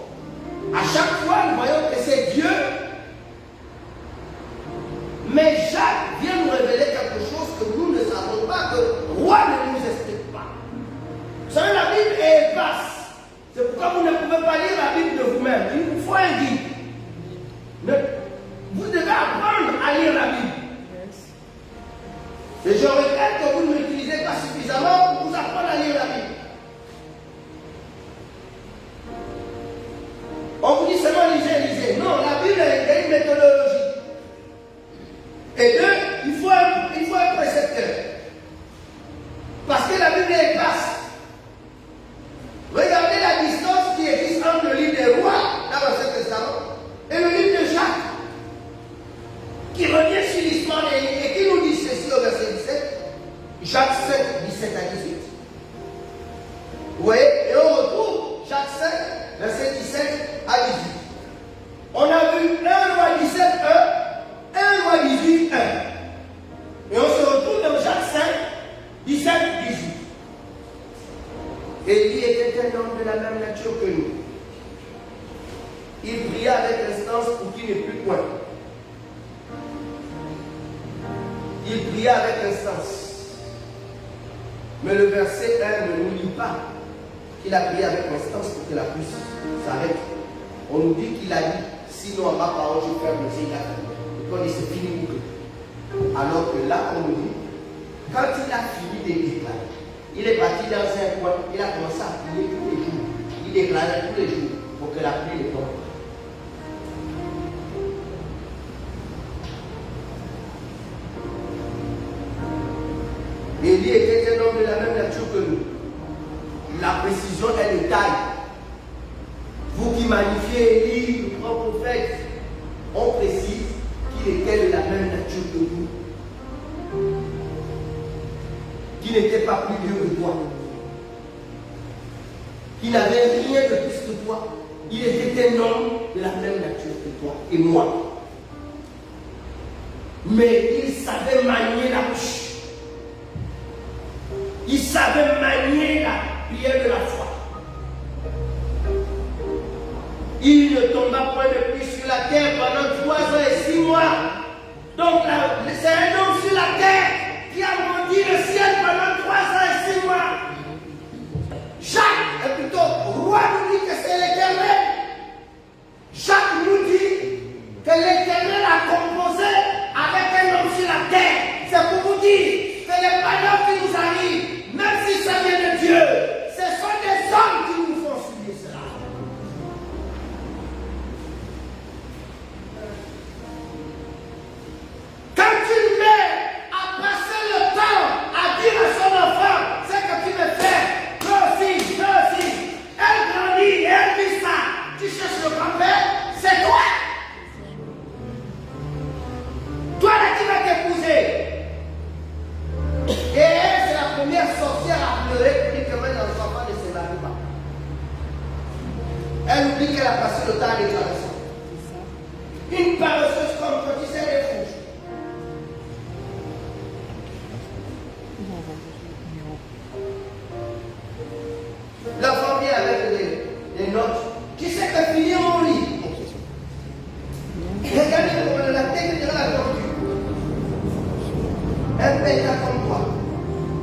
À chaque fois, nous voyons que c'est Dieu. Mais Jacques vient nous révéler quelque chose que nous ne savons pas, que roi ne nous explique pas. Vous savez, la Bible est vaste. C'est pourquoi vous ne pouvez pas lire la Bible de vous-même. Il vous faut un guide. Vous devez apprendre à lire la Bible. Et je regrette que vous ne l'utilisez pas suffisamment pour vous apprendre à lire la Bible. On vous dit seulement lisez, lisez. Non, la Bible est une méthodologie. qui revient sur l'histoire et qui nous dit ceci au verset 17, Jacques 5, 17 à 18. Vous voyez, et on retrouve Jacques 5, verset 17 à 18. On a vu 1 Roi 17, 1, 1 Roi 18, 1. Et on se retrouve dans Jacques 5, 17, 18. Élie était un homme de la même nature que nous. Il pria avec instance pour qu'il n'ait plus point. Il pria avec instance. Mais le verset 1 ne nous dit pas qu'il a prié avec instance pour que la pluie s'arrête. On nous dit qu'il a dit, sinon à ma parole je ferme les yeux. Et quand il s'est fini bouclé. Alors que là, on nous dit, quand il a fini de déclarer, il est parti dans un coin, il a commencé à prier tous les jours. Il déclarait tous les jours pour que la pluie ne tombe. Élie était un homme de la même nature que nous. La précision est de taille. Vous qui magnifiez Élie, le grand prophète, on précise qu'il était de la même nature que nous. Qu'il n'était pas plus vieux que toi. Qu'il n'avait rien de plus que toi. Il était un homme de la même nature que toi et moi. Mais il savait manier la bouche. Il savait manier la prière de la foi. Il ne tomba point de pluie sur la terre pendant 3 ans et 6 mois. Donc c'est un homme sur la terre qui a maudit le ciel pendant 3 ans et 6 mois. Jacques, plutôt, roi nous dit que c'est l'Éternel. Jacques nous dit que l'Éternel a composé avec un homme sur la terre. C'est pour vous dire que les malheurs qui nous arrivent, même si ça vient de Dieu, ce sont des hommes qui nous font subir cela. Quand une mère a passé le temps à dire à son enfant, c'est que tu me fais, toi aussi, elle grandit et elle dit ça, tu cherches le grand-père, c'est toi. Toi là qui vas t'épouser. Et elle, c'est la première sorcière à pleurer pour dire que même les enfants ne se marient pas. Elle oublie qu'elle a passé le temps à déclarer ça. Une paresseuse comme toi, tu sais, les fous. L'enfant vient avec des notes. Qui sait que finir mon lit? Regardez comment la tête de la tortue. Elle paye ta comme toi.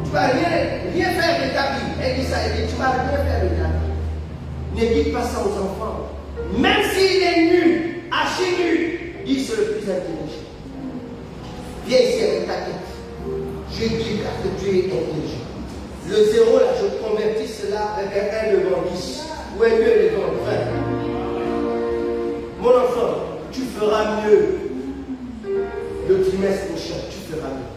Tu ne vas rien faire de ta vie. Elle dit ça, elle dit tu ne vas rien faire de ta vie. Ne dites pas ça aux enfants. Même s'il est nu, archi nu, dis c'est le plus intelligent. Viens ici avec ta tête. Je dis que tu es intelligent. Le 0 là, je convertis cela avec un 1 devant 10 ou un 2 devant 20. Mon enfant, tu feras mieux. Le trimestre prochain, tu feras mieux.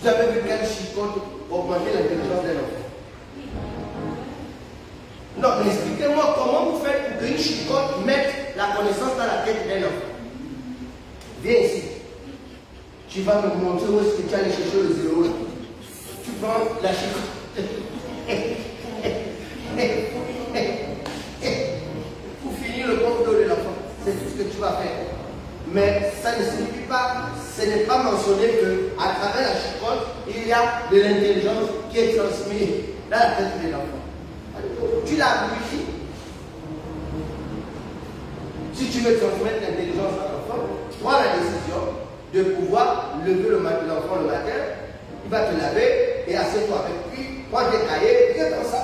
Vous avez vu quel chicote augmenter l'intelligence d'un enfant? Non, mais expliquez-moi comment vous faites pour qu'une chicote mette la connaissance dans la tête d'un enfant. Viens ici. Tu vas me montrer où est-ce que tu as allé chercher le 0 là. Tu prends la chicote. Pour finir le compte de l'enfant. C'est tout ce que tu vas faire. Mais ça ne signifie pas, ce n'est pas mentionné qu'à travers la chicote, il y a de l'intelligence qui est transmise dans la tête de l'enfant. Tu l'as ici. Si tu veux transmettre l'intelligence à l'enfant, prends la décision de pouvoir lever l'enfant le matin, il va te laver et assieds-toi avec lui, prends tes cahiers, viens comme ça.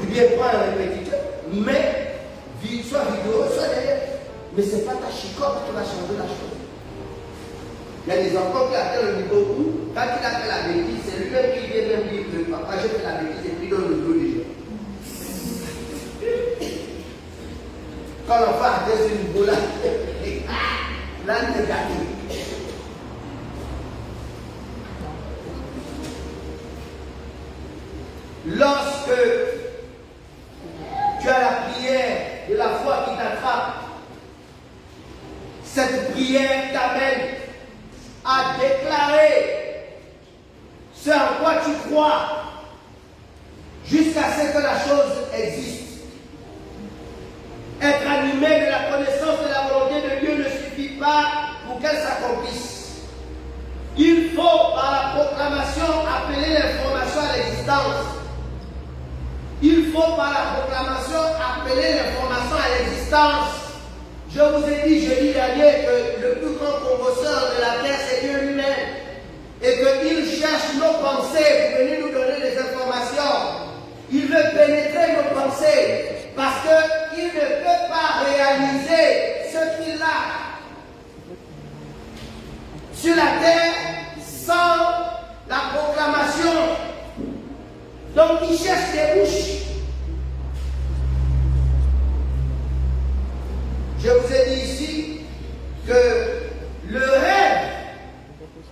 Il vient prendre un répétiteur, mais soit vidéo, soit derrière. Mais ce n'est pas ta chicote qui va changer la chose. Il y a des enfants qui atteignent le niveau où, quand il a fait la bêtise, c'est lui-même qui vient même dire que papa, j'ai fait la bêtise et puis donne le dos des gens. Quand l'enfant atteint ce niveau-là, là, il est gâté. Lorsque tu as la prière de la foi qui t'attrape. Cette prière t'amène à déclarer ce en quoi tu crois jusqu'à ce que la chose existe. Être animé de la connaissance de la volonté de Dieu ne suffit pas pour qu'elle s'accomplisse. Il faut, par la proclamation, appeler l'information à l'existence. Il faut, par la proclamation, appeler l'information à l'existence. Je vous ai dit jeudi dernier que le plus grand convosseur de la terre, c'est Dieu lui-même. Et qu'il cherche nos pensées pour venir nous donner des informations. Il veut pénétrer nos pensées parce qu'il ne peut pas réaliser ce qu'il a sur la terre sans la proclamation. Donc il cherche des bouches. Je vous ai dit ici que le rêve,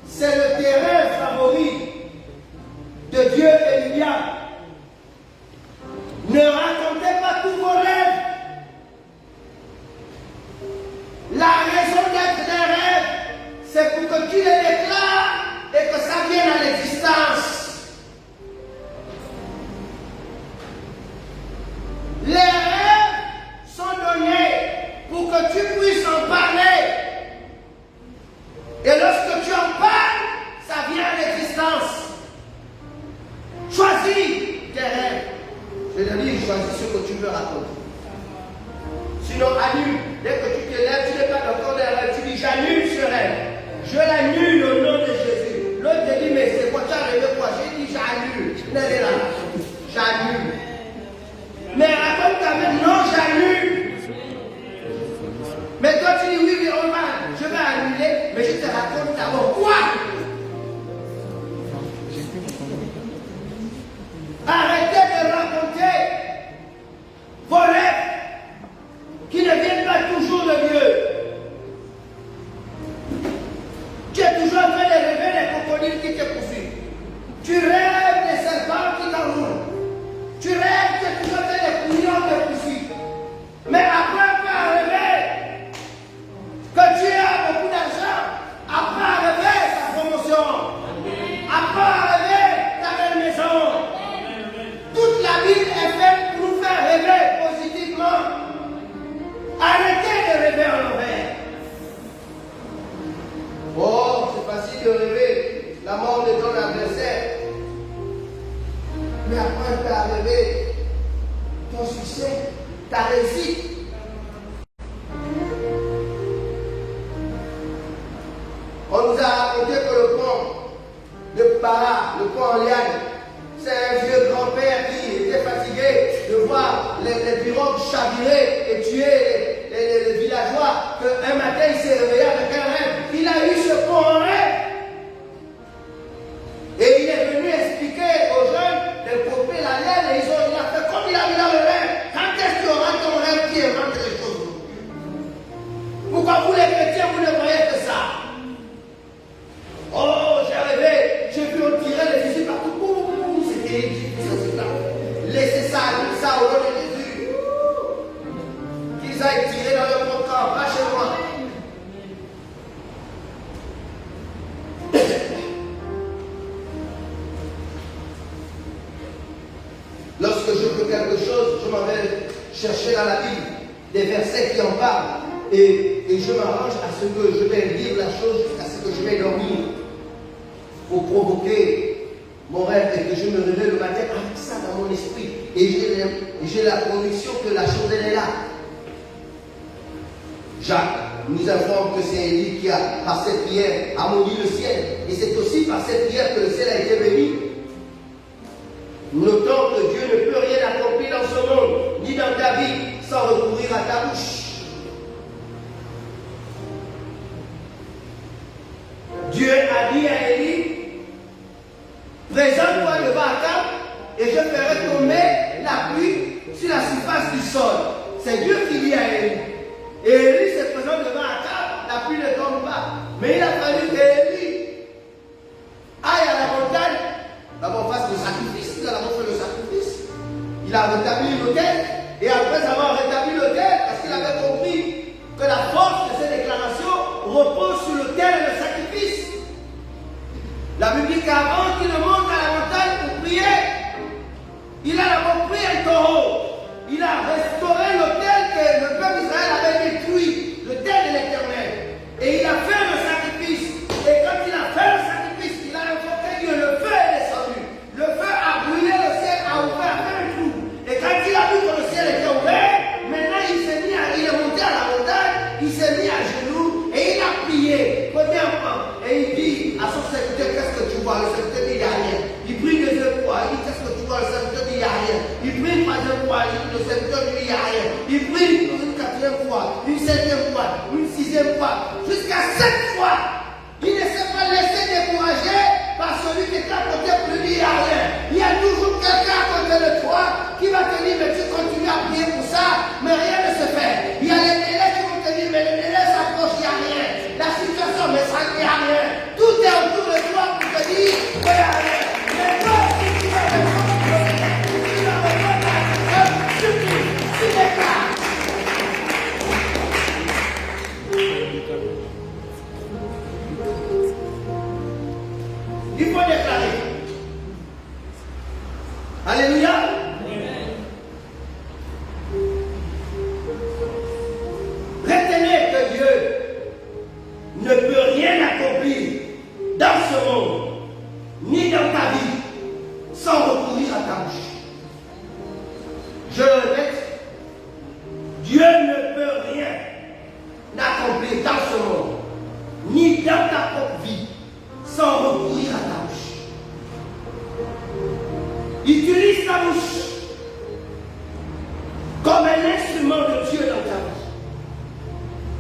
c'est le terrain favori de Dieu et du diable. Ne racontez pas tous vos rêves. La raison d'être d'un rêve, c'est pour que tu les déclares et que ça vienne à l'existence. Les rêves sont donnés pour que tu puisses en parler. Et lorsque tu en parles, ça vient à l'existence. Choisis tes rêves. Je te dis, choisis ce que tu veux raconter. Sinon, annule. Dès que tu te lèves, tu n'es pas d'accord des rêves. Tu dis, j'annule ce rêve. Je l'annule au nom de Jésus. L'autre te dit, mais c'est quoi, tu as rêvé quoi? J'ai dit, j'annule. Elle est là. J'annule. Mais raconte quand même, non, j'annule. Mais toi, tu dis, oui, mais je vais annuler, mais je te raconte d'abord quoi? Arrêtez de raconter vos rêves qui ne viennent pas toujours de Dieu. Tu es toujours en train de rêver des crocodiles qui te poursuivent. Tu rêves des serpents qui t'enroulent. Tu rêves que tu es toujours en train de couillons qui te poursuivent. Mais après, on peut arriver que tu as beaucoup d'argent. Après arriver ta promotion. Après arriver ta belle maison. Toute la Bible est faite pour nous faire rêver positivement. Arrêtez de rêver en l'envers. Oh, c'est facile de rêver la mort de ton adversaire. Mais après, tu as rêvé ton succès, ta réussite. On nous a raconté que le pont de Para, le pont en liane, c'est un vieux grand-père qui était fatigué de voir les pirogues chavirer et tuer les villageois, qu'un matin il s'est réveillé avec un rêve. Il a eu ce pont en rêve. Et il est venu expliquer aux jeunes de couper la laine et il a fait comme il a vu dans le rêve. Quand est-ce qu'il y aura ton rêve qui invente les choses? Pourquoi vous les chrétiens, vous ne voyez que ça? Oh, j'ai rêvé, j'ai vu on tirer les fusils partout. C'était difficile, là. Laissez ça au nom de Jésus. Qu'ils aillent tirer dans le bon camp, pas chez moi. Lorsque je veux quelque chose, je m'en vais chercher dans la Bible des versets qui en parlent. Et je m'arrange à ce que je vais lire la chose, à ce que je vais dormir. Pour provoquer mon rêve et que je me réveille le matin avec ça dans mon esprit. Et j'ai la conviction que la chose elle est là. Jacques nous informe que c'est Élie qui a, par cette prière, amolli le ciel. Et c'est aussi par cette prière que le ciel a été béni. Notons que Dieu ne peut rien accomplir dans ce monde, ni dans ta vie, sans recourir à ta bouche. Dieu a dit à Élie, présente-toi devant Akab et je ferai tomber la pluie sur la surface du sol. C'est Dieu qui dit à Élie. Et Élie se présente devant Akab, la pluie ne tombe pas. Mais il a fallu qu'Élie aille à la montagne, d'abord fasse le sacrifice, il a d'abord fait le sacrifice. Il a rétabli l'autel, et après avoir rétabli l'autel, une quatrième fois, une cinquième fois, une sixième fois, jusqu'à 7 fois. Il ne s'est pas laissé décourager par celui qui est à côté pour lui dire rien. Il y a toujours quelqu'un à côté de toi qui va te dire, mais tu continues à prier pour ça, mais rien ne se fait. Il y a les délais qui vont te dire, mais les délais s'approchent, il n'y a rien. La situation, mais ça, il n'y a rien. Tout est autour de toi pour te dire, il n'y a rien. Mais toi, si tu vas répondre, tu vas répondre à un supplie, tu déclares. Il faut déclarer. Alléluia. Retenez que Dieu ne peut rien accomplir dans ce monde, ni dans ta vie, sans recourir à ta bouche. Je le répète, Dieu ne peut rien accomplir dans ce monde, ni dans ta propre vie, sans recourir à ta bouche. Utilise ta bouche comme un instrument de Dieu dans ta vie.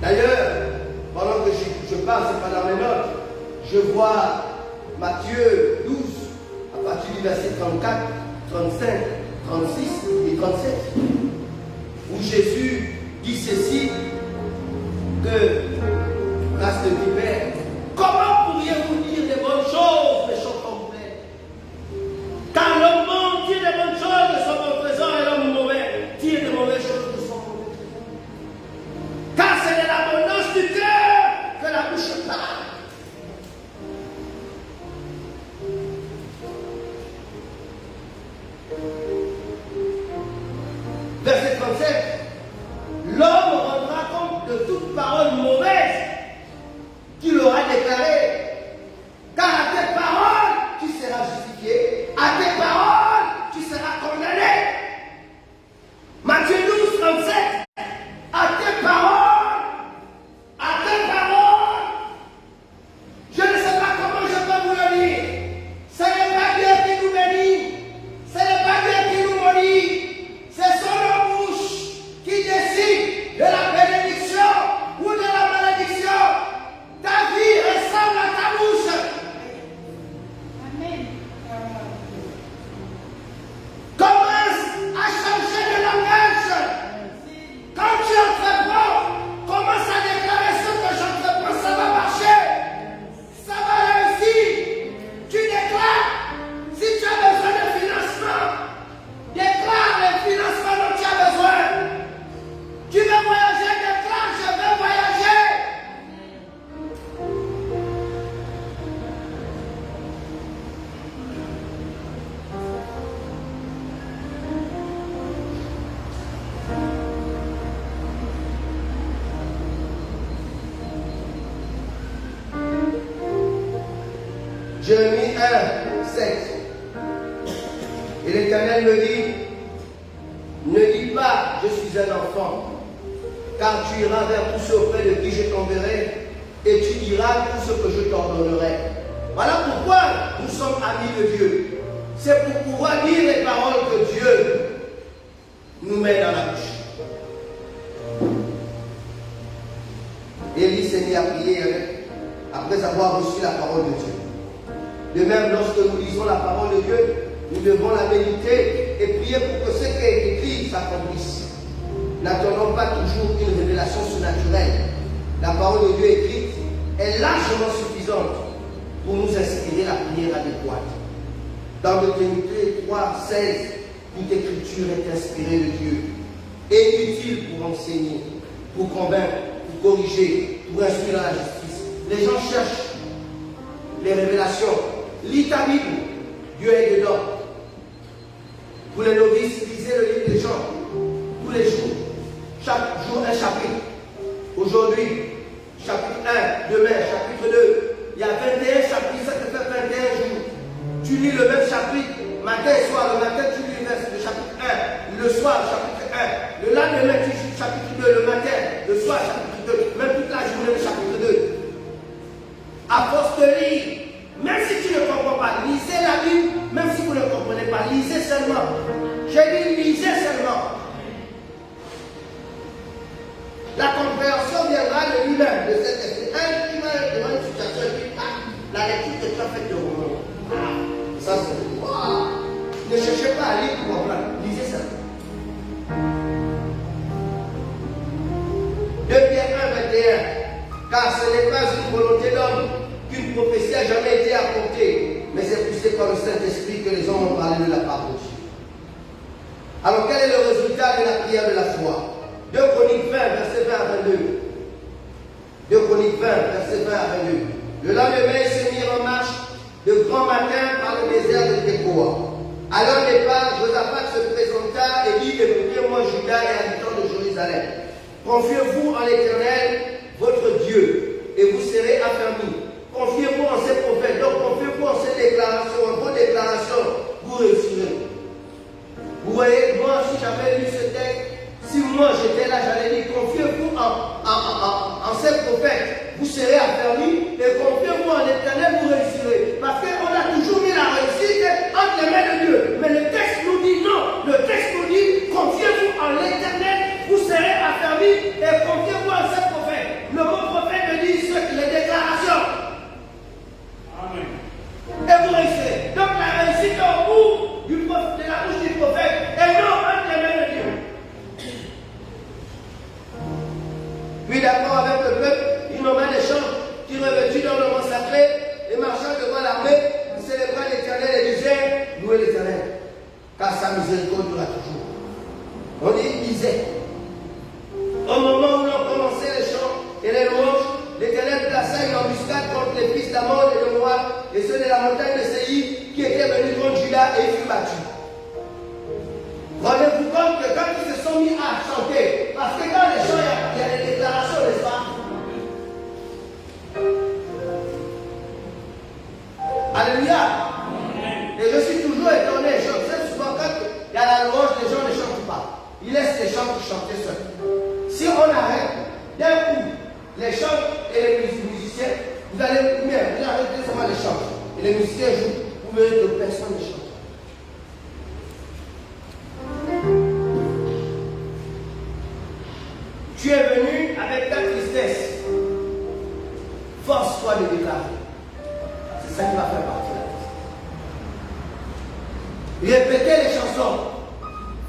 D'ailleurs, pendant que je parle, ce n'est pas dans mes notes, je vois Matthieu 12, à partir du verset 34, 35, 36 et 37, où Jésus dit ceci, que, race de vipères, comment pourriez-vous dire des bonnes choses, méchants comme vous l'êtes? Car le monde tire des bonnes choses de son bon trésor et l'homme mauvais tire des mauvaises choses de son mauvais trésor. Car c'est de l'abondance du cœur que la bouche parle. Verset 37. L'homme rendra compte de toute parole mauvaise qu'il aura déclarée. Car à tes paroles, tu seras justifié. À tes paroles, tu seras condamné. Matthieu 12, 37. À tes paroles, je ne sais pas comment je peux vous le dire. Ce n'est pas Dieu qui nous bénit, ce n'est pas Dieu qui nous maudit, ce sont nos bouches qui décident de la bénédiction ou de la malédiction. Ta vie ressemble à ta bouche. Amen. Commence à changer de langage. Quand tu entreprends, commence à déclarer ce que j'entreprends, ça va marcher. Ça va réussir. Tu déclares. Si tu as besoin de financement, déclare le financement dont tu as besoin. Tu veux voyager, déclare, je veux voyager. Jérémie 1, 7. Et l'Éternel me dit, ne dis pas, je suis un enfant, car tu iras vers tous ceux auprès de qui je t'enverrai, et tu diras tout ce que je t'ordonnerai. Voilà pourquoi nous sommes amis de Dieu. C'est pour pouvoir dire les paroles que Dieu nous met dans la bouche. Élie s'est mis à prier après avoir reçu la parole de Dieu. De même, lorsque nous lisons la parole de Dieu, nous devons la méditer et prier pour que ce qui est écrit s'accomplisse. N'attendons pas toujours une révélation surnaturelle. La parole de Dieu écrite est largement suffisante pour nous inspirer la prière adéquate. Dans le Timothée 3, 16, toute écriture est inspirée de Dieu et utile pour enseigner, pour convaincre, pour corriger, pour instruire dans la justice. Les gens cherchent les révélations. Lis ta Bible, Dieu est dedans. Pour les novices, lisez le livre des gens tous les jours. Chaque jour un chapitre. Aujourd'hui, chapitre 1, demain, chapitre 2. Il y a 21 chapitres, ça te fait 21 jours. Tu lis le même chapitre, matin et soir. Le matin, tu lis le chapitre 1. Le soir, chapitre 1. Le lendemain, tu lis chapitre 2. Le matin, le soir, chapitre 2. Même toute la journée, le chapitre 2. À force de lire, même si tu ne comprends pas, lisez la Bible, même si vous ne comprenez pas, lisez seulement. J'ai dit lisez seulement. La compréhension viendra de lui-même, de cet esprit. Un qui va être devant une situation et puis la lecture que tu as faite de roman. Ça c'est. Ne cherchez pas à lire pour comprendre. Lisez ça. 2 Pierre 1, 21. Car ce n'est pas une volonté d'homme qu'une prophétie a jamais été apportée, mais c'est poussé par le Saint-Esprit que les hommes ont parlé de la parole de Dieu. Alors quel est le résultat de la prière de la foi? 2 Chroniques 20, verset 20 à 22. 2 Chroniques 20, verset 20 à 22. Le lendemain, ils se mirent en marche de grand matin par le désert de Tekoa. À leur départ, Josaphat se présenta et dit: écoutez-moi, Judas et habitants de Jérusalem. Confiez-vous en l'Éternel, votre Dieu, et vous serez affermis. Confiez-vous en ses prophètes. Donc, confiez-vous en ses déclarations, en vos déclarations, vous réussirez. Vous voyez, moi, si j'avais lu ce texte, si moi j'étais là, j'allais dire: confiez-vous en ces prophètes, vous serez affermis, et confiez-vous en l'Éternel, vous réussirez. Parce qu'on a toujours mis la réussite entre les mains de Dieu. Mais le texte nous dit non. Le texte nous dit: confiez-vous en l'Éternel, vous serez affermis, et confiez-vous en ces prophètes. Le mot prophète me dit les déclarations. Amen. Et vous réussirez. Donc la réussite est au bout de la bouche du prophète, et non entre les mains de Dieu. Puis d'accord avec le peuple, il nomma les gens qui revêtus dans le mont sacré et marchant devant l'armée, ils célébraient l'Éternel et disaient: louez l'Éternel, car sa miséricorde durera toujours. On dit: ils disaient. Au moment où l'on commençait les chants et les louanges, l'Éternel plaça une embuscade contre les fils d'Amon et de Moab et ceux de la montagne de Séir qui étaient venus contre Juda, et ils furent battus. Rendez-vous compte que quand ils se sont mis à chanter, parce que dans les chants, il y a des déclarations, n'est-ce pas? Alléluia. Et je suis toujours étonné, je sais souvent quand il y a la louange, les gens ne chantent pas. Ils laissent les chants pour chanter seuls. Si on arrête, d'un coup, les chants et les musiciens, vous allez vous arrêtez seulement les chants. Et les musiciens jouent, vous verrez que personne ne chante. Tu es venu avec ta tristesse. Force-toi de déclarer. C'est ça qui va faire partie de la vie. Répétez les chansons.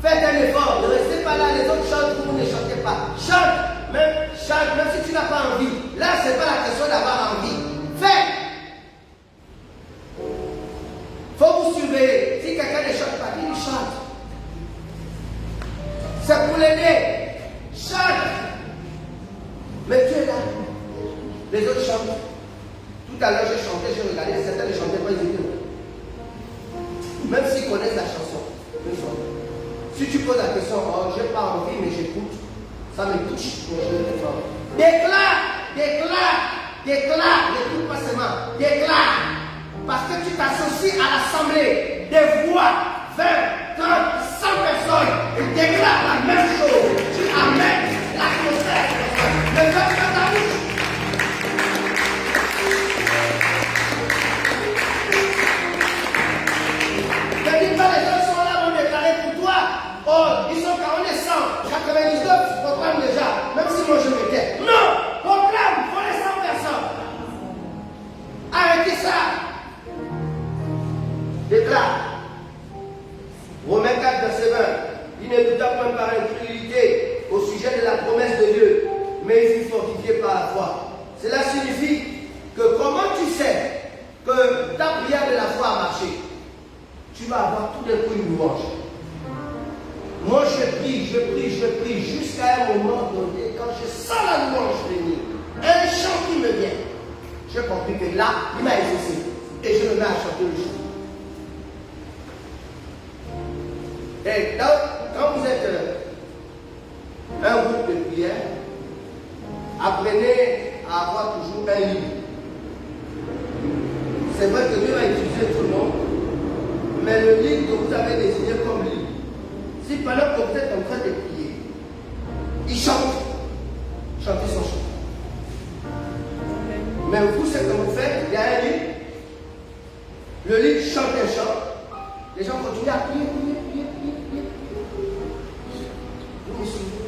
Faites un effort. Ne restez pas là, les autres chantent, vous ne chantez pas. Chante, même si tu n'as pas envie. Là, ce n'est pas la question d'avoir envie. Fais. Il faut vous surveiller. Si quelqu'un ne chante pas, il chante. C'est pour l'aider. Chante. Mais tu es là. Les autres chantent. Tout à l'heure, j'ai chanté, j'ai regardé, certains ne chantaient pas, ils étaient là. Même s'ils connaissent la chanson. Si tu poses la question: oh, j'ai pas envie, mais j'écoute, ça me touche. Déclare, n'écoute pas seulement, déclare. Parce que tu t'associes à l'assemblée des voix, 20, 30, 100 personnes, et déclare la même chose. Tu amènes l'atmosphère. Le peuple dans ta bouche. Ne dis pas: les gens sont là, vont déclarer pour toi. Oh, ils sont 40 et 100, 99, tu proclames déjà, même si moi je m'étais. Non, proclame, pour les 100 personnes. Arrêtez ça. Déclare. Romains 4, verset 20. Il ne douta point par incrédulité au sujet de la promesse de Dieu, mais il fut fortifié par la foi. Cela signifie que comment tu sais que ta prière de la foi a marché? Tu vas avoir tout d'un coup une louange. Moi je prie jusqu'à un moment donné, quand je sens la louange venir, un chant qui me vient, j'ai compris que là, il m'a exaucé. Et je me mets à chanter le chant. Et quand vous êtes un groupe de prière, apprenez à avoir toujours un livre. C'est vrai que Dieu va utiliser tout le monde, mais le livre que vous avez désigné comme livre, si pendant que vous êtes en train de prier, il chante, chantez son chant. Mais vous, ce que vous faites, il y a un livre, le livre chante un chant, les gens continuent à prier. Vous me suivez.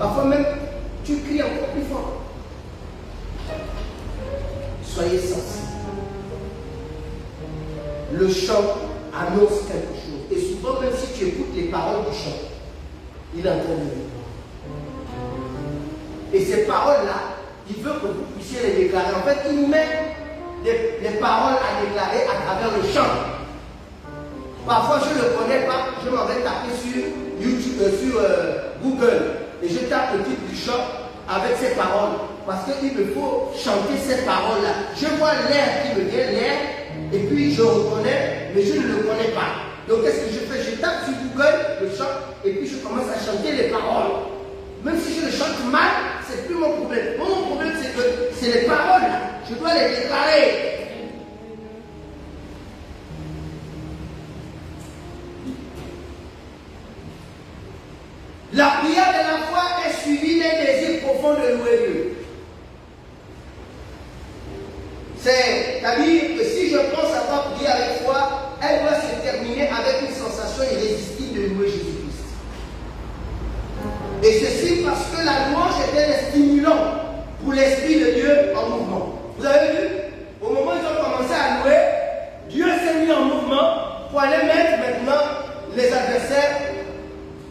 Parfois même, tu cries encore plus fort. Soyez sensibles. Le chant annonce quelque chose. Et souvent, même si tu écoutes les paroles du chant, il est en train de vivre. Et ces paroles-là, il veut que vous puissiez les déclarer. En fait, il met les paroles à déclarer à travers le chant. Parfois, je ne le connais pas, je m'en vais taper sur YouTube, sur Google, et je tape le titre du chant avec ces paroles. Parce qu'il me faut chanter ces paroles-là. Je vois l'air qui me vient, l'air, et puis je reconnais, mais je ne le connais pas. Donc qu'est-ce que je fais? Je tape sur Google le chant, et puis je commence à chanter les paroles. Même si je le chante mal, c'est plus mon problème. Mon problème, c'est que c'est les paroles là. Je dois les déclarer. La prière de la foi est suivie d'un désir profond de louer Dieu. C'est-à-dire que si je pense avoir prié avec foi, elle doit se terminer avec une sensation irrésistible de louer Jésus-Christ. Et ceci parce que la louange était un stimulant pour l'Esprit de Dieu en mouvement. Vous avez vu? Au moment où ils ont commencé à louer, Dieu s'est mis en mouvement pour aller mettre maintenant les adversaires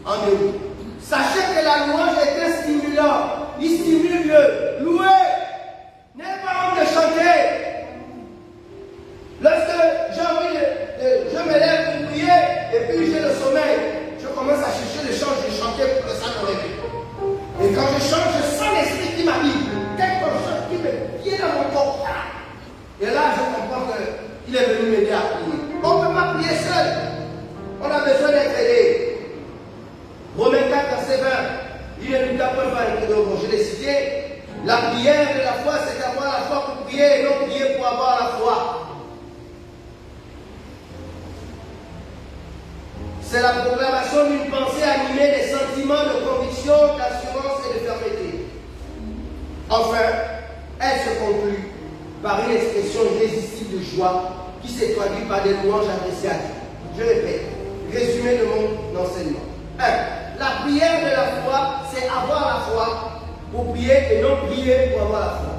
en déroute. Sachez que la louange est un stimulant. Il stimule Dieu. Louez. N'ayez pas honte de chanter. Lorsque j'ai envie je me lève pour prier et puis j'ai le sommeil, je commence à chercher le chant, je vais chanter pour que ça me réveille. Et quand je chante, je sens l'esprit qui m'habite. Quelque chose qui me vient dans mon corps. Et là, je comprends qu'il est venu m'aider à prier. On ne peut pas prier seul. On a besoin d'être aidé. Romains 4, verset 20. Il est du capot je l'ai cité. La prière de la foi, c'est d'avoir la foi pour prier et non prier pour avoir la foi. C'est la proclamation d'une pensée animée des sentiments de conviction, d'assurance et de fermeté. Enfin, elle se conclut par une expression irrésistible de joie qui s'est traduite par des louanges adressées à Dieu. Je répète, résumé de mon enseignement. 1. La prière de la foi, c'est avoir la foi pour prier et non prier pour avoir la foi.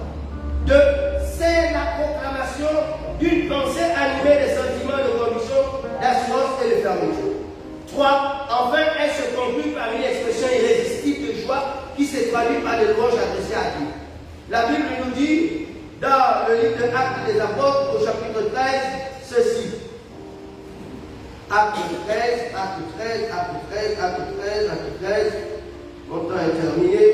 2. C'est la proclamation d'une pensée animée des sentiments de conviction, d'assurance et de fermeté. 3. Enfin, elle se conclut par une expression irrésistible de joie qui s'est traduite par des louanges adressées à Dieu. La Bible nous dit, dans le livre de Actes des Apôtres, au chapitre 13, ceci. Acte 13, Acte 13, Acte 13, Acte 13, Acte 13. Mon temps est terminé.